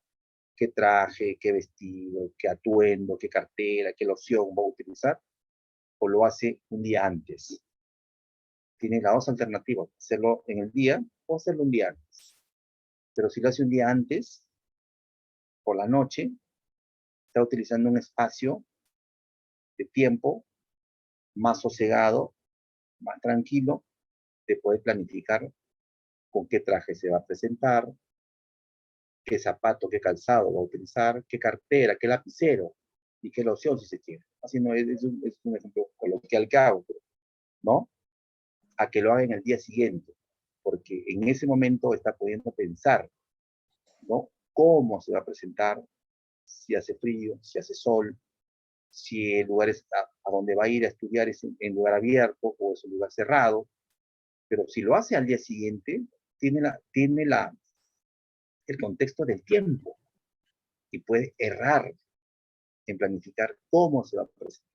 qué traje, qué vestido, qué atuendo, qué cartera, qué loción va a utilizar, o lo hace un día antes. Tiene las dos alternativas, hacerlo en el día o hacerlo un día antes. Pero si lo hace un día antes, por la noche, está utilizando un espacio de tiempo más sosegado, más tranquilo, de poder planificar con qué traje se va a presentar, qué zapato, qué calzado va a utilizar, qué cartera, qué lapicero y qué loción si se quiere. Así no es un ejemplo coloquial que hago, ¿no? A que lo haga en el día siguiente, porque en ese momento está pudiendo pensar, ¿no? Cómo se va a presentar, si hace frío, si hace sol, si el lugar a donde va a ir a estudiar es en lugar abierto o es un lugar cerrado, pero si lo hace al día siguiente, tiene el contexto del tiempo y puede errar en planificar cómo se va a presentar.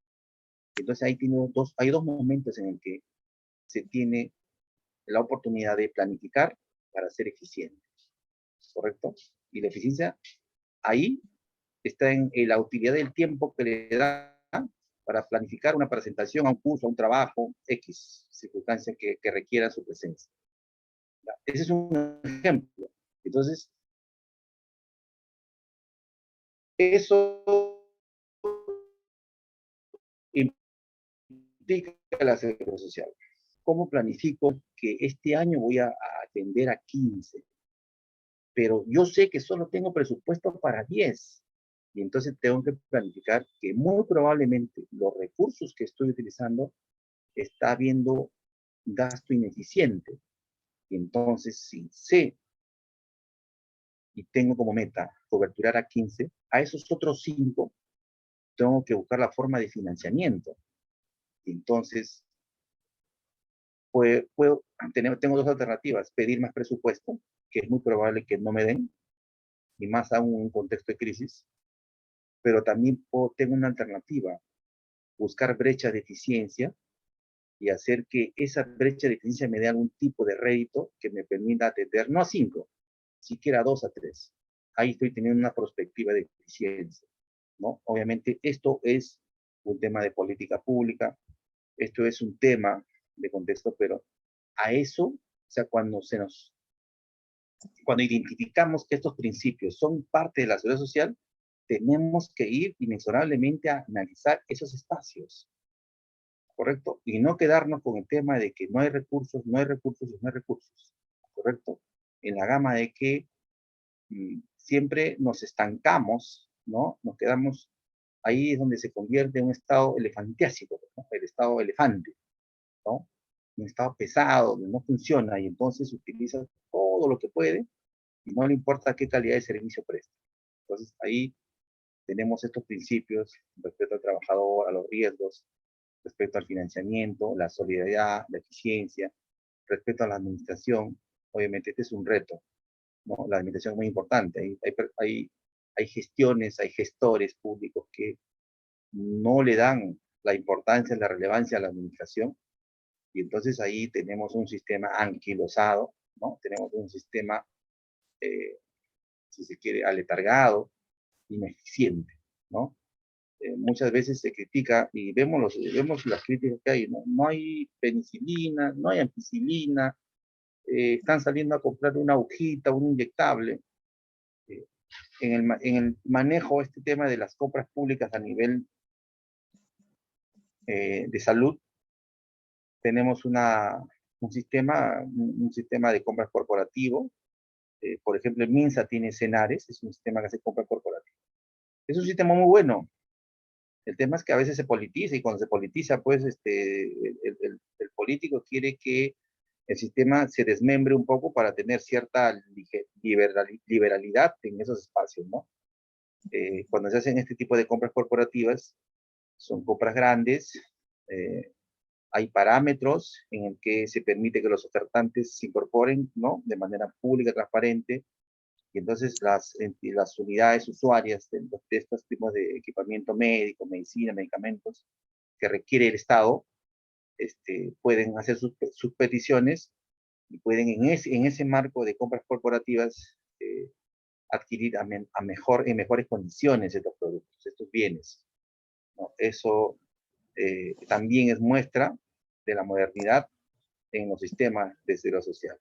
Entonces ahí hay dos momentos en el que se tiene la oportunidad de planificar para ser eficiente, ¿correcto? Y la eficiencia ahí está en la utilidad del tiempo que le da para planificar una presentación a un curso, a un trabajo, X circunstancias que requieran su presencia. Ese es un ejemplo. Entonces, eso implica la seguridad social. ¿Cómo planifico que este año voy a atender a 15? Pero yo sé que solo tengo presupuesto para 10. Y entonces tengo que planificar que muy probablemente los recursos que estoy utilizando está habiendo gasto ineficiente. Y entonces, si sé y tengo como meta coberturar a 15, a esos otros 5 tengo que buscar la forma de financiamiento. Y entonces, tengo dos alternativas: pedir más presupuesto, que es muy probable que no me den, y más aún en un contexto de crisis, pero también tengo una alternativa: buscar brechas de eficiencia y hacer que esa brecha de eficiencia me dé algún tipo de rédito que me permita atender, no a 5, siquiera a 2 a 3. Ahí estoy teniendo una perspectiva de eficiencia, ¿no? Obviamente esto es un tema de política pública, esto es un tema de contexto, pero a eso, o sea, cuando identificamos que estos principios son parte de la seguridad social, tenemos que ir inexorablemente a analizar esos espacios, ¿correcto? Y no quedarnos con el tema de que no hay recursos, no hay recursos y no hay recursos, ¿correcto? En la gama de que siempre nos estancamos, ¿no? Nos quedamos, ahí es donde se convierte en un estado elefantiásico, ¿no? El estado elefante, ¿no? Un estado pesado, donde no funciona, y entonces utiliza todo lo que puede y no le importa qué calidad de servicio presta. Entonces ahí tenemos estos principios respecto al trabajador, a los riesgos, respecto al financiamiento, la solidaridad, la eficiencia, respecto a la administración. Obviamente este es un reto, ¿no? La administración es muy importante. Hay gestiones, hay gestores públicos que no le dan la importancia, la relevancia a la administración, y entonces ahí tenemos un sistema anquilosado, ¿no? Tenemos un sistema, si se quiere, aletargado, ineficiente, ¿no? Muchas veces se critica y vemos las críticas que hay, ¿no? No hay penicilina, no hay ampicilina, están saliendo a comprar una agujita, un inyectable. En el manejo, este tema de las compras públicas a nivel de salud, tenemos un sistema de compras corporativo. Por ejemplo, el MINSA tiene Cenares, es un sistema que hace compras corporativas. Es un sistema muy bueno. El tema es que a veces se politiza, y cuando se politiza, pues el político quiere que el sistema se desmembre un poco para tener cierta liberalidad en esos espacios, ¿no? Cuando se hacen este tipo de compras corporativas, son compras grandes, hay parámetros en el que se permite que los ofertantes se incorporen, ¿no? De manera pública, transparente, y entonces las unidades usuarias de estos tipos de equipamiento médico, medicina, medicamentos, que requiere el Estado, pueden hacer sus peticiones y pueden en ese marco de compras corporativas adquirir en mejores condiciones estos productos, estos bienes, ¿no? Eso también es muestra de la modernidad en los sistemas de seguridad social.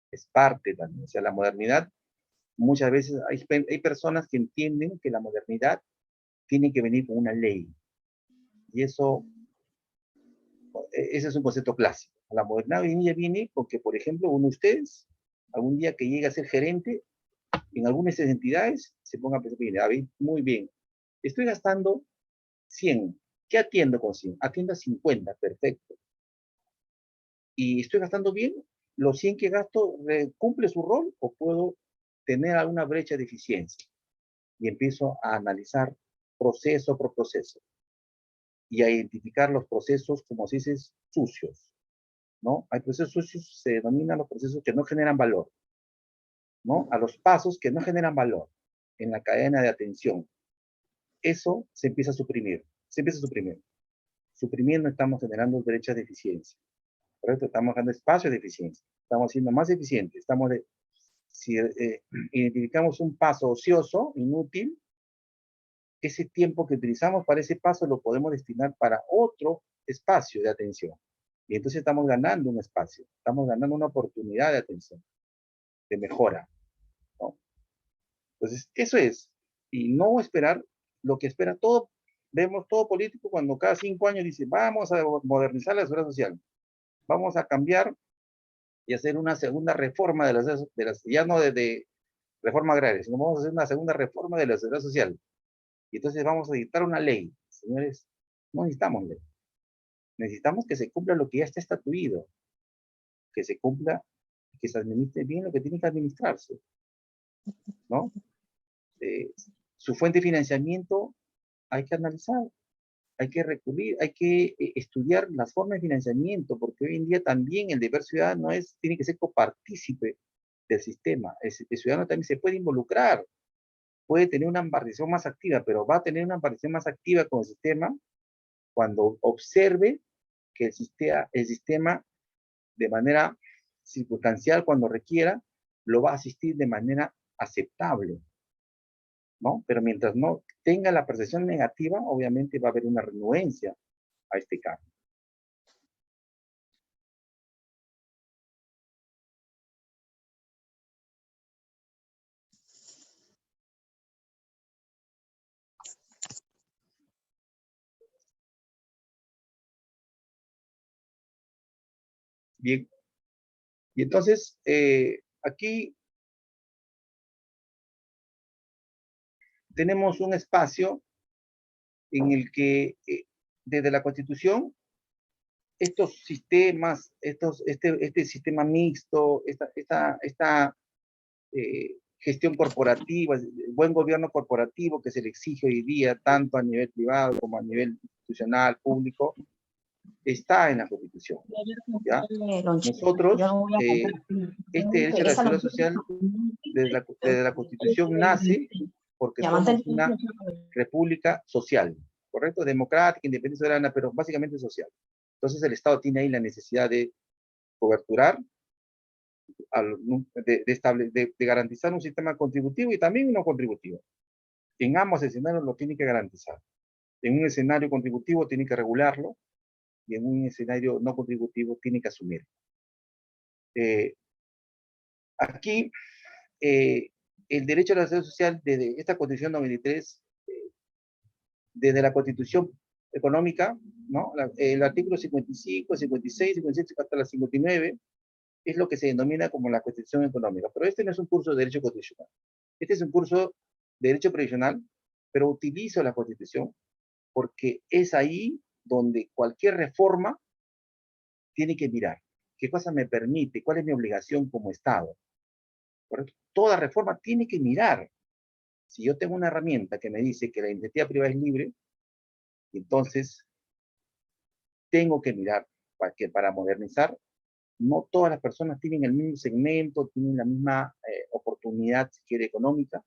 Es parte también, o sea, la modernidad, muchas veces hay personas que entienden que la modernidad tiene que venir con una ley, y ese es un concepto clásico. La modernidad viene porque, por ejemplo, uno de ustedes, algún día que llegue a ser gerente, en algunas de esas entidades, se ponga a pensar, muy bien, estoy gastando 100, ¿qué atiendo con 100? Atiendo a 50, perfecto. ¿Y estoy gastando bien? ¿Los 100 que gasto cumple su rol o puedo tener alguna brecha de eficiencia? Y empiezo a analizar proceso por proceso y a identificar los procesos, como se dice, sucios, ¿no? Hay procesos sucios, se denominan los procesos que no generan valor, ¿no? A los pasos que no generan valor en la cadena de atención. Eso se empieza a suprimir, se empieza a suprimir. suprimiendo, estamos generando brechas de eficiencia. ¿Correcto? Estamos dando espacios de eficiencia. Estamos siendo más eficientes. Si identificamos un paso ocioso, inútil, ese tiempo que utilizamos para ese paso lo podemos destinar para otro espacio de atención. Y entonces estamos ganando un espacio, estamos ganando una oportunidad de atención, de mejora, ¿no? Entonces, eso es. Y no esperar lo que espera todo, vemos todo político cuando cada 5 años dice, vamos a modernizar la seguridad social, vamos a cambiar y hacer una segunda reforma ya no de reforma agraria, sino vamos a hacer una segunda reforma de la seguridad social. Y entonces vamos a dictar una ley. Señores, no necesitamos ley. Necesitamos que se cumpla lo que ya está estatuido, que se cumpla, que se administre bien lo que tiene que administrarse, ¿no? Su fuente de financiamiento hay que analizar, hay que recurrir, hay que estudiar las formas de financiamiento, porque hoy en día también el deber ciudadano tiene que ser copartícipe del sistema. El ciudadano también se puede involucrar, puede tener una participación más activa, pero va a tener una participación más activa con el sistema cuando observe que el sistema de manera circunstancial, cuando requiera, lo va a asistir de manera aceptable, ¿no? Pero mientras no tenga la percepción negativa, obviamente va a haber una renuencia a este cambio. Bien. Y entonces, aquí tenemos un espacio en el que desde la Constitución, estos sistemas, este sistema mixto, esta gestión corporativa, buen gobierno corporativo que se le exige hoy día, tanto a nivel privado como a nivel institucional, público, está en la Constitución, ¿ya? Nosotros, este derecho a la seguridad social, desde la Constitución nace porque somos una república social, ¿correcto? Democrática, independiente, soberana, pero básicamente social. Entonces el Estado tiene ahí la necesidad de coberturar, de garantizar un sistema contributivo y también no contributivo. En ambos escenarios lo tiene que garantizar. En un escenario contributivo tiene que regularlo y en un escenario no contributivo tiene que asumirlo. Aquí, el derecho a la seguridad social desde esta Constitución 93, desde la Constitución económica, ¿no? El artículo 55, 56, 57 hasta la 59, es lo que se denomina como la Constitución económica. Pero este no es un curso de derecho constitucional. Este es un curso de derecho previsional, pero utilizo la Constitución porque es ahí donde cualquier reforma tiene que mirar. ¿Qué cosa me permite? ¿Cuál es mi obligación como Estado? ¿Correcto? Toda reforma tiene que mirar. Si yo tengo una herramienta que me dice que la iniciativa privada es libre, entonces tengo que mirar que para modernizar, no todas las personas tienen el mismo segmento, tienen la misma oportunidad, si quiere, económica,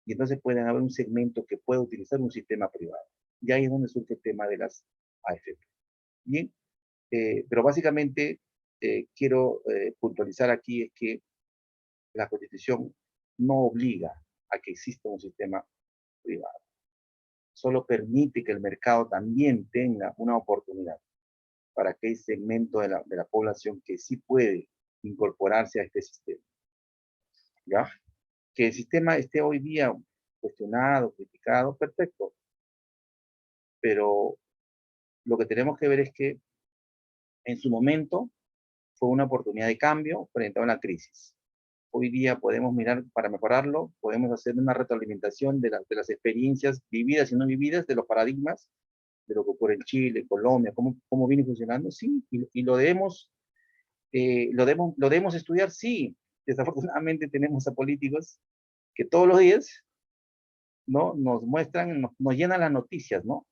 y entonces pueden haber un segmento que pueda utilizar un sistema privado. Y ahí es donde surge el tema de las AFP. Bien, pero básicamente quiero puntualizar aquí es que la Constitución no obliga a que exista un sistema privado. Solo permite que el mercado también tenga una oportunidad para que hay segmento de la población que sí puede incorporarse a este sistema. ¿Ya? Que el sistema esté hoy día cuestionado, criticado, perfecto. Pero lo que tenemos que ver es que en su momento fue una oportunidad de cambio frente a una crisis. Hoy día podemos mirar para mejorarlo, podemos hacer una retroalimentación de las experiencias vividas y no vividas, de los paradigmas, de lo que ocurre en Chile, Colombia, cómo viene funcionando, sí, y lo debemos estudiar, sí. Desafortunadamente tenemos a políticos que todos los días, ¿no? Nos muestran, nos llenan las noticias, ¿no?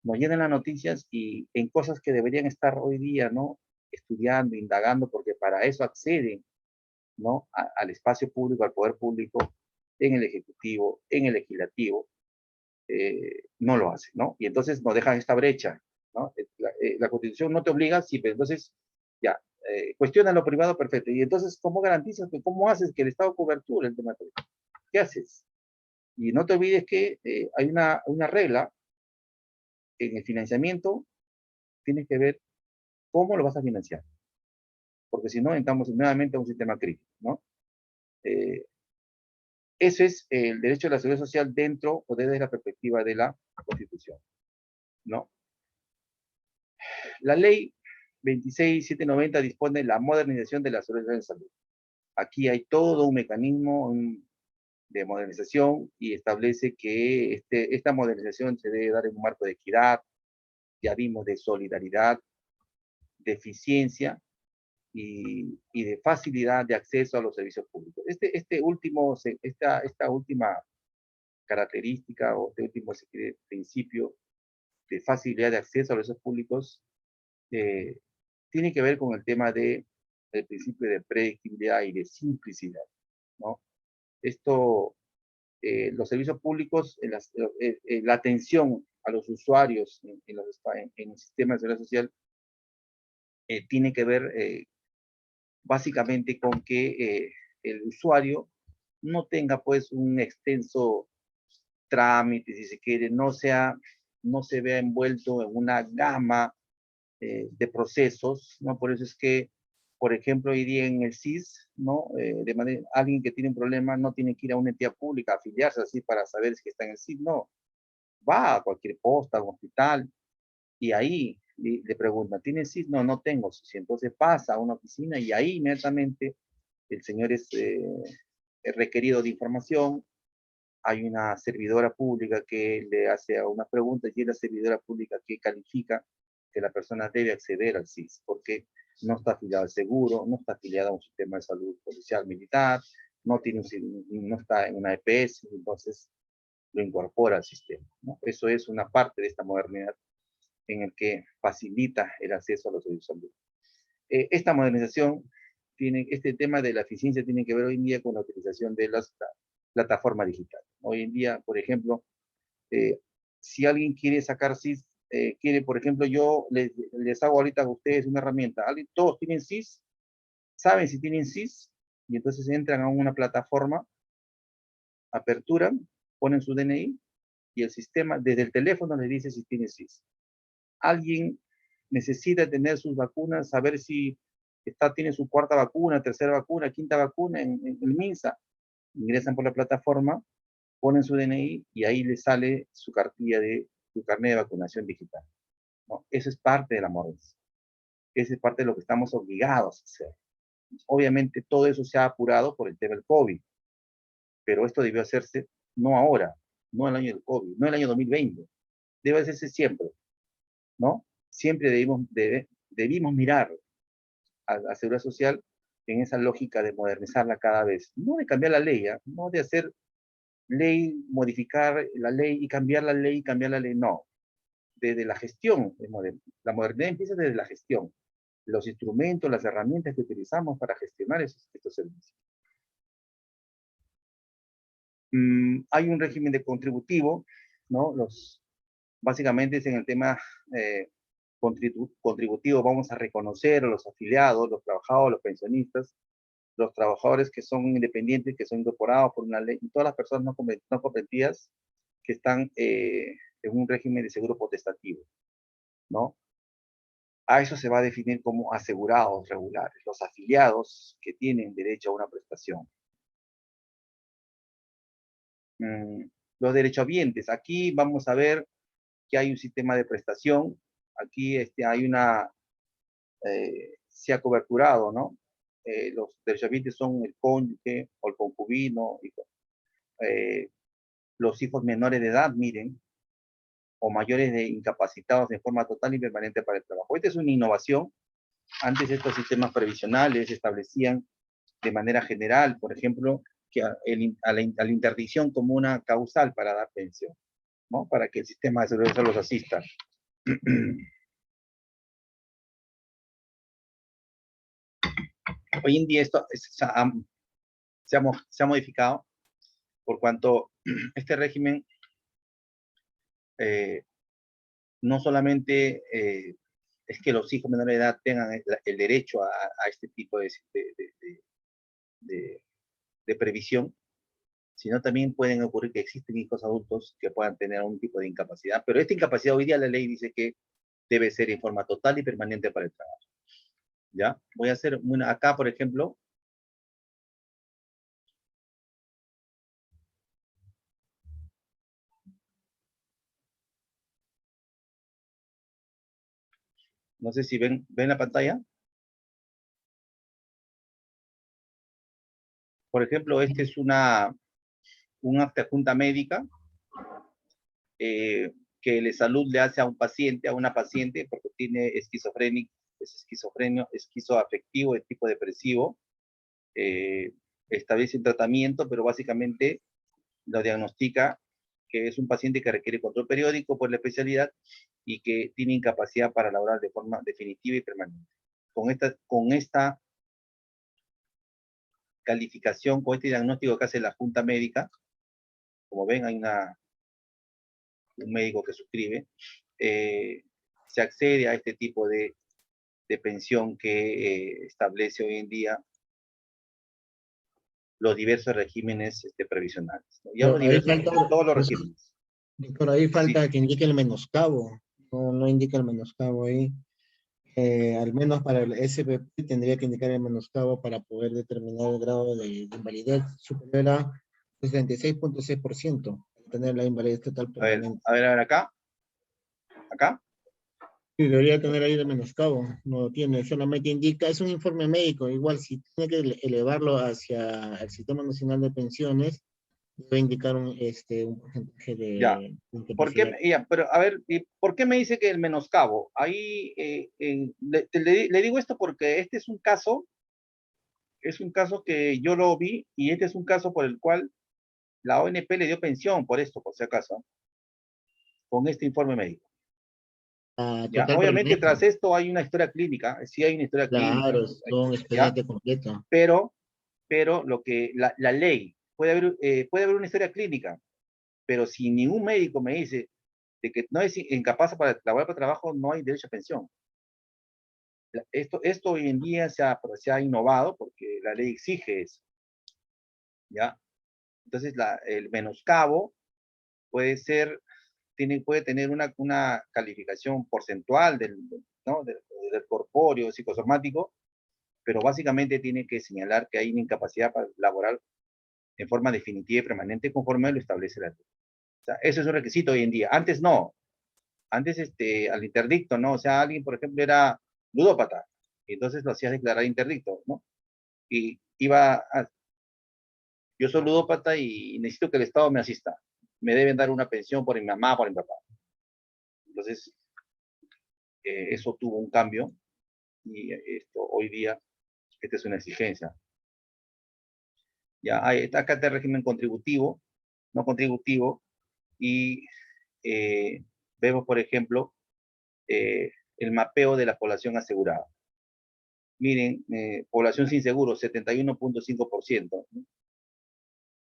Nos llenan las noticias y en cosas que deberían estar hoy día, ¿no? Estudiando, indagando, porque para eso acceden, ¿no? Al espacio público, al poder público, en el Ejecutivo, en el Legislativo, no lo hace, ¿no? Y entonces nos dejan esta brecha, ¿no? La Constitución no te obliga, sí, pero entonces, ya, cuestiona lo privado, perfecto. Y entonces, ¿cómo garantizas, cómo haces que el Estado cobertura el tema de privado? ¿Qué haces? Y no te olvides que hay una regla en el financiamiento, tienes que ver cómo lo vas a financiar, porque si no, entramos nuevamente a un sistema crítico, ¿no? Ese es el derecho a la seguridad social dentro o desde la perspectiva de la Constitución, ¿no? La ley 26790 dispone de la modernización de la seguridad de salud. Aquí hay todo un mecanismo de modernización y establece que esta modernización se debe dar en un marco de equidad, ya vimos, de solidaridad, de eficiencia y de facilidad de acceso a los servicios públicos. Esta última característica o este último principio de facilidad de acceso a los servicios públicos tiene que ver con el tema del principio de predictibilidad y de simplicidad, ¿no? Esto, los servicios públicos, la atención a los usuarios en el sistema de seguridad social tiene que ver básicamente con que el usuario no tenga pues un extenso trámite, si se quiere, no se vea envuelto en una gama de procesos, ¿no? Por eso es que, por ejemplo, hoy día en el SIS, ¿no? Alguien que tiene un problema no tiene que ir a una entidad pública a afiliarse así para saber si está en el SIS, no. Va a cualquier posta, a un hospital, y ahí le preguntan, ¿tienes SIS? No, no tengo SIS. Entonces pasa a una oficina y ahí inmediatamente el señor es requerido de información, hay una servidora pública que le hace una pregunta y es la servidora pública que califica que la persona debe acceder al SIS, porque no está afiliado al seguro, no está afiliado a un sistema de salud policial militar, no está en una EPS, entonces lo incorpora al sistema, ¿no? Eso es una parte de esta modernidad en el que facilita el acceso a los servicios de salud. Esta modernización este tema de la eficiencia tiene que ver hoy en día con la utilización de las plataformas digitales. Hoy en día, por ejemplo, si alguien quiere sacar SIS, por ejemplo, yo les hago ahorita a ustedes una herramienta. Todos tienen SIS, saben si tienen SIS, y entonces entran a una plataforma, aperturan, ponen su DNI, y el sistema desde el teléfono les dice si tiene SIS. Alguien necesita tener sus vacunas, saber si tiene su cuarta vacuna, tercera vacuna, quinta vacuna en el MINSA. Ingresan por la plataforma, ponen su DNI y ahí les sale su cartilla su carnet de vacunación digital, ¿no? Eso es parte de la modernización. Eso es parte de lo que estamos obligados a hacer. Obviamente todo eso se ha apurado por el tema del COVID, pero esto debió hacerse no ahora, no el año del COVID, no el año 2020, debe hacerse siempre, ¿no? Siempre debimos mirar a la seguridad social en esa lógica de modernizarla cada vez, no de cambiar la ley, ¿eh? No de hacer ley, modificar la ley y cambiar la ley y cambiar la ley, no. Desde la gestión, la modernidad empieza desde la gestión, los instrumentos, las herramientas que utilizamos para gestionar estos servicios. Hay un régimen de contributivo, ¿no? Básicamente es en el tema contributivo, vamos a reconocer a los afiliados, los trabajadores, los pensionistas, los trabajadores que son independientes, que son incorporados por una ley, y todas las personas no comprometidas que están en un régimen de seguro potestativo, ¿no? A eso se va a definir como asegurados regulares, los afiliados que tienen derecho a una prestación. Los derechohabientes, aquí vamos a ver que hay un sistema de prestación, aquí hay se ha coberturado, ¿no? Los derechohabientes son el cónyuge o el concubino, los hijos menores de edad, miren, o mayores de incapacitados de forma total y permanente para el trabajo. Esta es una innovación. Antes estos sistemas previsionales establecían de manera general, por ejemplo, que a la interdicción como una causal para dar pensión, ¿no? Para que el sistema de seguridad social los asista. Hoy en día esto se ha modificado por cuanto este régimen no solamente es que los hijos menores de edad tengan el derecho a este tipo de previsión, sino también pueden ocurrir que existen hijos adultos que puedan tener algún tipo de incapacidad, pero esta incapacidad hoy día la ley dice que debe ser en forma total y permanente para el trabajo. ¿Ya? Voy a hacer acá, por ejemplo, no sé si ven la pantalla. Por ejemplo, este es un acta junta médica que la salud le hace a un paciente, a una paciente, porque tiene esquizofrenia, esquizoafectivo de tipo depresivo, establece un tratamiento, pero básicamente lo diagnostica que es un paciente que requiere control periódico por la especialidad y que tiene incapacidad para laborar de forma definitiva y permanente. Con esta calificación, con este diagnóstico que hace la Junta Médica, como ven, hay un médico que suscribe, se accede a este tipo de pensión que establece hoy en día los diversos regímenes previsionales, ¿no? Y hablo Pero ahí diversos, falta, todos los regímenes. por ahí falta Sí, que indique el menoscabo. No indica el menoscabo ahí. Al menos para el SPP tendría que indicar el menoscabo para poder determinar el grado de invalidez superior a 66.6%, para tener la invalidez total permanente. a ver, acá. Sí, debería tener ahí el menoscabo, no lo tiene, solamente indica, es un informe médico, igual si tiene que elevarlo hacia el Sistema Nacional de Pensiones, debe indicar un porcentaje Ya. de ¿Por qué? incapacidad. Ya, pero a ver, ¿y por qué me dice que el menoscabo? Ahí le digo esto porque este es un caso que yo lo vi y este es un caso por el cual la ONP le dio pensión por esto, por si acaso, con este informe médico. Ya, Total obviamente permanente, tras esto hay una historia clínica, sí hay una historia clínica, claro, es todo un ya, expediente completo. pero lo que la ley, puede haber una historia clínica, pero si ningún médico me dice de que no es incapaz para laborar para trabajo, no hay derecho a pensión. Esto hoy en día se ha innovado porque la ley exige eso, ¿ya? Entonces, el menoscabo puede tener una calificación porcentual ¿no? del corpóreo, psicosomático, pero básicamente tiene que señalar que hay una incapacidad laboral en forma definitiva y permanente conforme lo establece la ley. O sea, eso es un requisito hoy en día. Antes no. Antes, al interdicto, ¿no? O sea, alguien, por ejemplo, era ludópata, y entonces lo hacías declarar interdicto, ¿no? Y yo soy ludópata y necesito que el Estado me asista. Me deben dar una pensión por mi mamá, por mi papá. Entonces, eso tuvo un cambio y hoy día, esta es una exigencia. Ya está acá el régimen contributivo, no contributivo, y vemos, por ejemplo, el mapeo de la población asegurada. Miren, población sin seguro, 71.5%.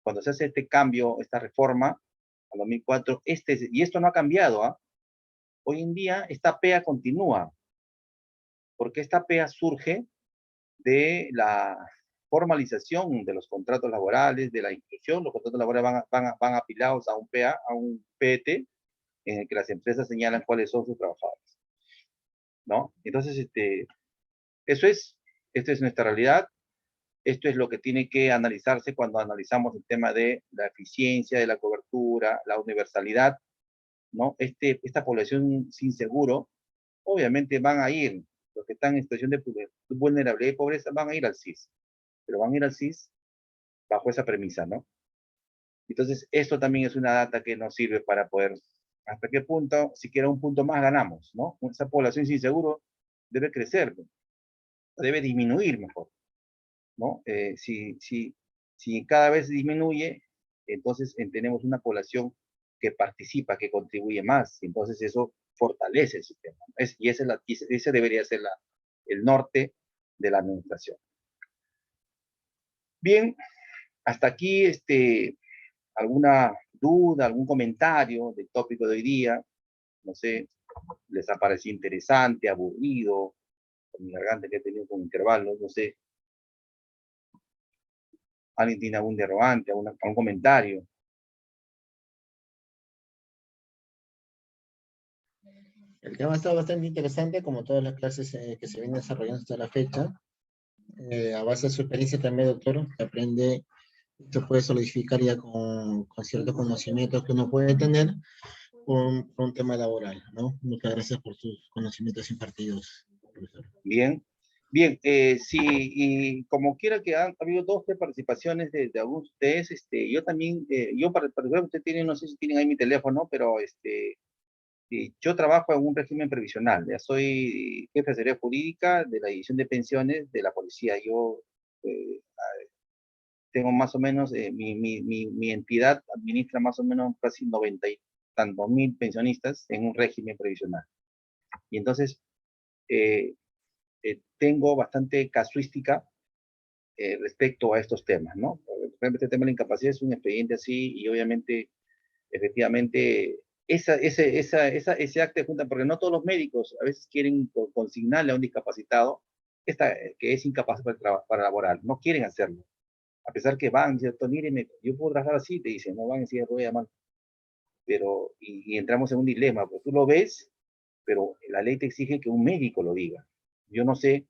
Cuando se hace este cambio, esta reforma, a 2004, y esto no ha cambiado, ¿ah? Hoy en día esta PEA continúa, porque esta PEA surge de la formalización de los contratos laborales, de la inclusión. Los contratos laborales van apilados a un PEA, a un PET, en el que las empresas señalan cuáles son sus trabajadores, ¿no? Entonces, esta es nuestra realidad. Esto es lo que tiene que analizarse cuando analizamos el tema de la eficiencia, de la cobertura, la universalidad, ¿no? Esta población sin seguro, obviamente van a ir, los que están en situación de vulnerabilidad y pobreza, van a ir al CIS, pero van a ir al CIS bajo esa premisa, ¿no? Entonces, esto también es una data que nos sirve para poder, hasta qué punto, siquiera un punto más ganamos, ¿no? Esa población sin seguro debe crecer, debe disminuir mejor, ¿no? Si cada vez disminuye, entonces tenemos una población que participa, que contribuye más, y entonces eso fortalece el sistema. Ese debería ser el norte de la administración. Bien, hasta aquí alguna duda, algún comentario del tópico de hoy día. No sé, les ha parecido interesante, aburrido, con mi garganta que he tenido con intervalos, no sé. ¿Alguien tiene algún interrogante, algún comentario? El tema está bastante interesante, como todas las clases que se vienen desarrollando hasta la fecha. A base de su experiencia también, doctor, que aprende, se puede solidificar ya con ciertos conocimientos que uno puede tener por un tema laboral, ¿no? Muchas gracias por sus conocimientos impartidos, profesor. Bien. Bien, sí, y como quiera que ha habido 2 participaciones de algunos de ustedes, yo también, yo para usted tiene, no sé si tienen ahí mi teléfono, pero yo trabajo en un régimen previsional, ya soy jefe de asesoría jurídica de la división de pensiones de la policía. Yo tengo más o menos, mi entidad administra más o menos casi 90 y tantos mil pensionistas en un régimen previsional. Y entonces, tengo bastante casuística respecto a estos temas, ¿no? Por ejemplo, este tema de la incapacidad es un expediente así y obviamente, efectivamente, ese acta de junta, porque no todos los médicos a veces quieren consignarle a un discapacitado que es incapaz para laborar, no quieren hacerlo. A pesar que van, ¿cierto? Míreme, yo puedo trabajar así, te dicen, no van a decir, voy a llamar. Pero, y entramos en un dilema, pues tú lo ves, pero la ley te exige que un médico lo diga. Yo no sé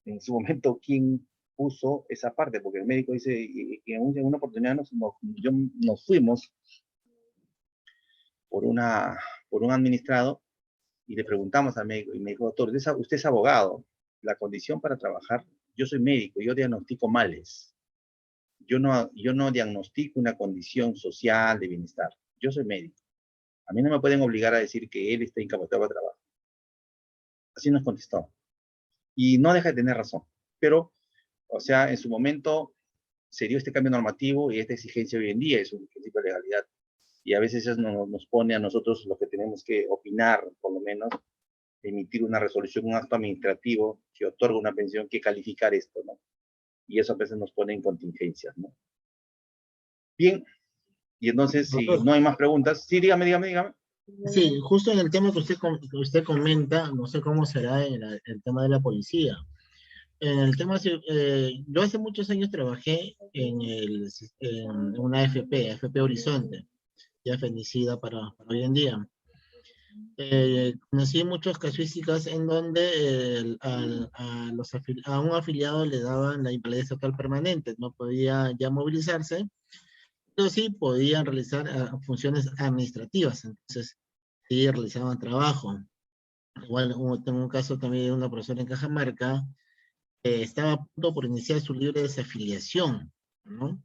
en su momento quién puso esa parte, porque el médico dice, y en una oportunidad nos fuimos por un administrado y le preguntamos al médico, y me dijo, doctor, usted es abogado, la condición para trabajar, yo soy médico, yo diagnostico males. Yo no diagnostico una condición social de bienestar. Yo soy médico. A mí no me pueden obligar a decir que él está incapacitado para trabajar. Así nos contestó. Y no deja de tener razón. Pero, o sea, en su momento se dio este cambio normativo y esta exigencia hoy en día es un principio de legalidad. Y a veces eso nos pone a nosotros los que tenemos que opinar, por lo menos, emitir una resolución, un acto administrativo que otorga una pensión, que calificar esto, ¿no? Y eso a veces nos pone en contingencias, ¿no? Bien, y entonces, si Doctor. no hay más preguntas, sí, dígame. Sí, justo en el tema que usted comenta, no sé cómo será el tema de la policía. En el tema, yo hace muchos años trabajé en una AFP Horizonte, ya fenecida para hoy en día. Conocí muchas casuísticas en donde a un afiliado le daban la invalidez total permanente, no podía ya movilizarse, pero sí podían realizar funciones administrativas, entonces sí realizaban trabajo. Igual tengo un caso también de una profesora en Cajamarca que estaba a punto por iniciar su libre desafiliación, ¿no?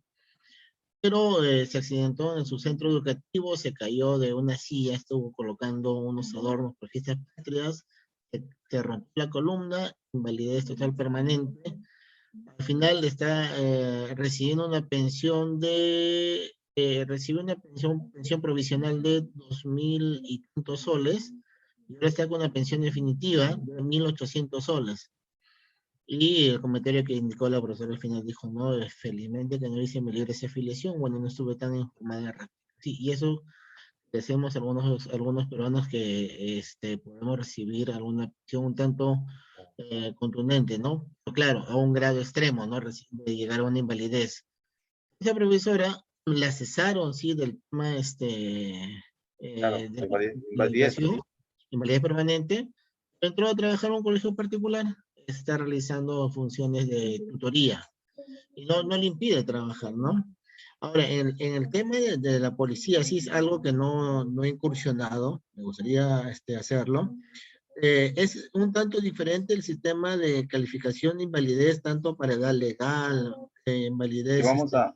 Pero se accidentó en su centro educativo, se cayó de una silla, estuvo colocando unos adornos por fiestas patrias, se rompió la columna, invalidez total permanente. Al final está recibiendo una pensión recibe una pensión provisional de 2.000 y tantos soles, y ahora está con una pensión definitiva de 1.800 soles. Y el comentario que indicó la profesora al final dijo, no, felizmente que no hice mi libre esa afiliación, bueno, no estuve tan informada rápido. Sí, y eso decimos algunos peruanos que podemos recibir alguna pensión un tanto contundente, ¿no? Pero claro, a un grado extremo, ¿no? De llegar a una invalidez. Esa profesora la cesaron, sí, del tema Claro, de la invalidez. educación, invalidez permanente, entró a trabajar en un colegio particular, está realizando funciones de tutoría y no le impide trabajar, ¿no? Ahora, en el tema de la policía, sí es algo que no he incursionado, me gustaría hacerlo. Es un tanto diferente el sistema de calificación de invalidez, tanto para edad legal, Y invalidez. vamos a,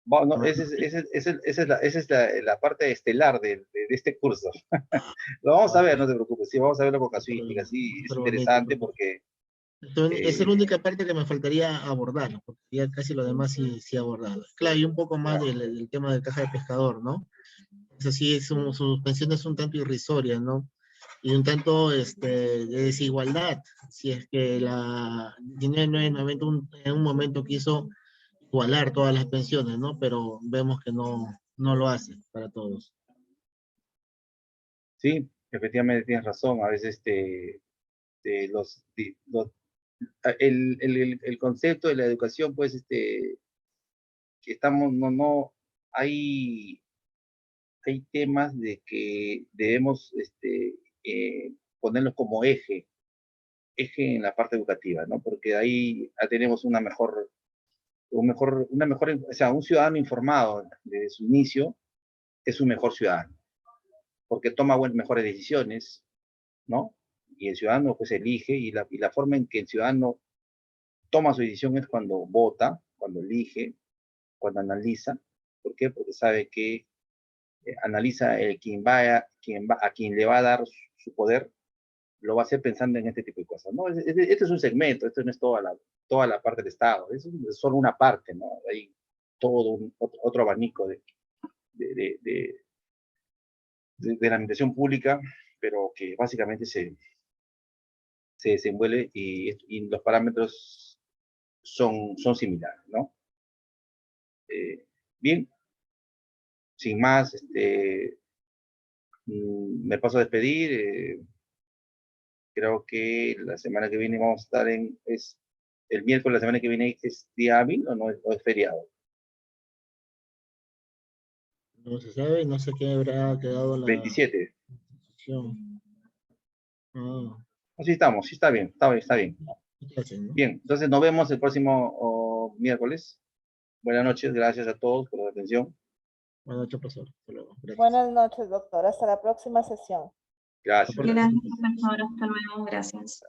no, esa es la parte estelar de este curso. Lo vamos a ver, no te preocupes, sí, vamos a verlo con casuística, sí, es Súper bonito, interesante profe. porque Entonces, esa es la única parte que me faltaría abordar, porque ya casi lo demás sí abordado. Claro, y un poco más del tema de caja de pescador, ¿no? Eso sí, sus pensiones son un tanto irrisorias, ¿no? Y un tanto de desigualdad, si es que la 1990 en un momento quiso igualar todas las pensiones, ¿no? Pero vemos que no no lo hace para todos. Sí, efectivamente tienes razón. A veces el concepto de la educación, pues, que estamos, hay, hay temas de que debemos ponerlos como eje en la parte educativa, ¿no? Porque ahí tenemos una mejor, o sea, un ciudadano informado desde su inicio es un mejor ciudadano, porque toma mejores decisiones, ¿no? Y el ciudadano pues elige, y la forma en que el ciudadano toma su decisión es cuando vota, cuando elige, cuando analiza. ¿Por qué? Porque sabe que analiza a quien le va a dar su poder, lo va a hacer pensando en este tipo de cosas, ¿no? Este es un segmento, esto no es toda la parte del Estado, es solo una parte, ¿no? Hay todo otro abanico de la administración pública, pero que básicamente se desenvuelve y los parámetros son similares, ¿no? Bien, sin más, me paso a despedir. Creo que la semana que viene vamos a estar el miércoles, la semana que viene, ¿es día hábil o no es feriado? No se sabe, no sé qué habrá quedado la 27. sesión. Ah, Así estamos, sí está bien, está bien. ¿qué hacen, no? Bien, entonces nos vemos el próximo miércoles. Buenas noches, gracias a todos por la atención. Buenas noches, profesor. Hasta luego. Gracias. Buenas noches, doctor. Hasta la próxima sesión. Gracias. Gracias, profesor. Hasta luego. Gracias.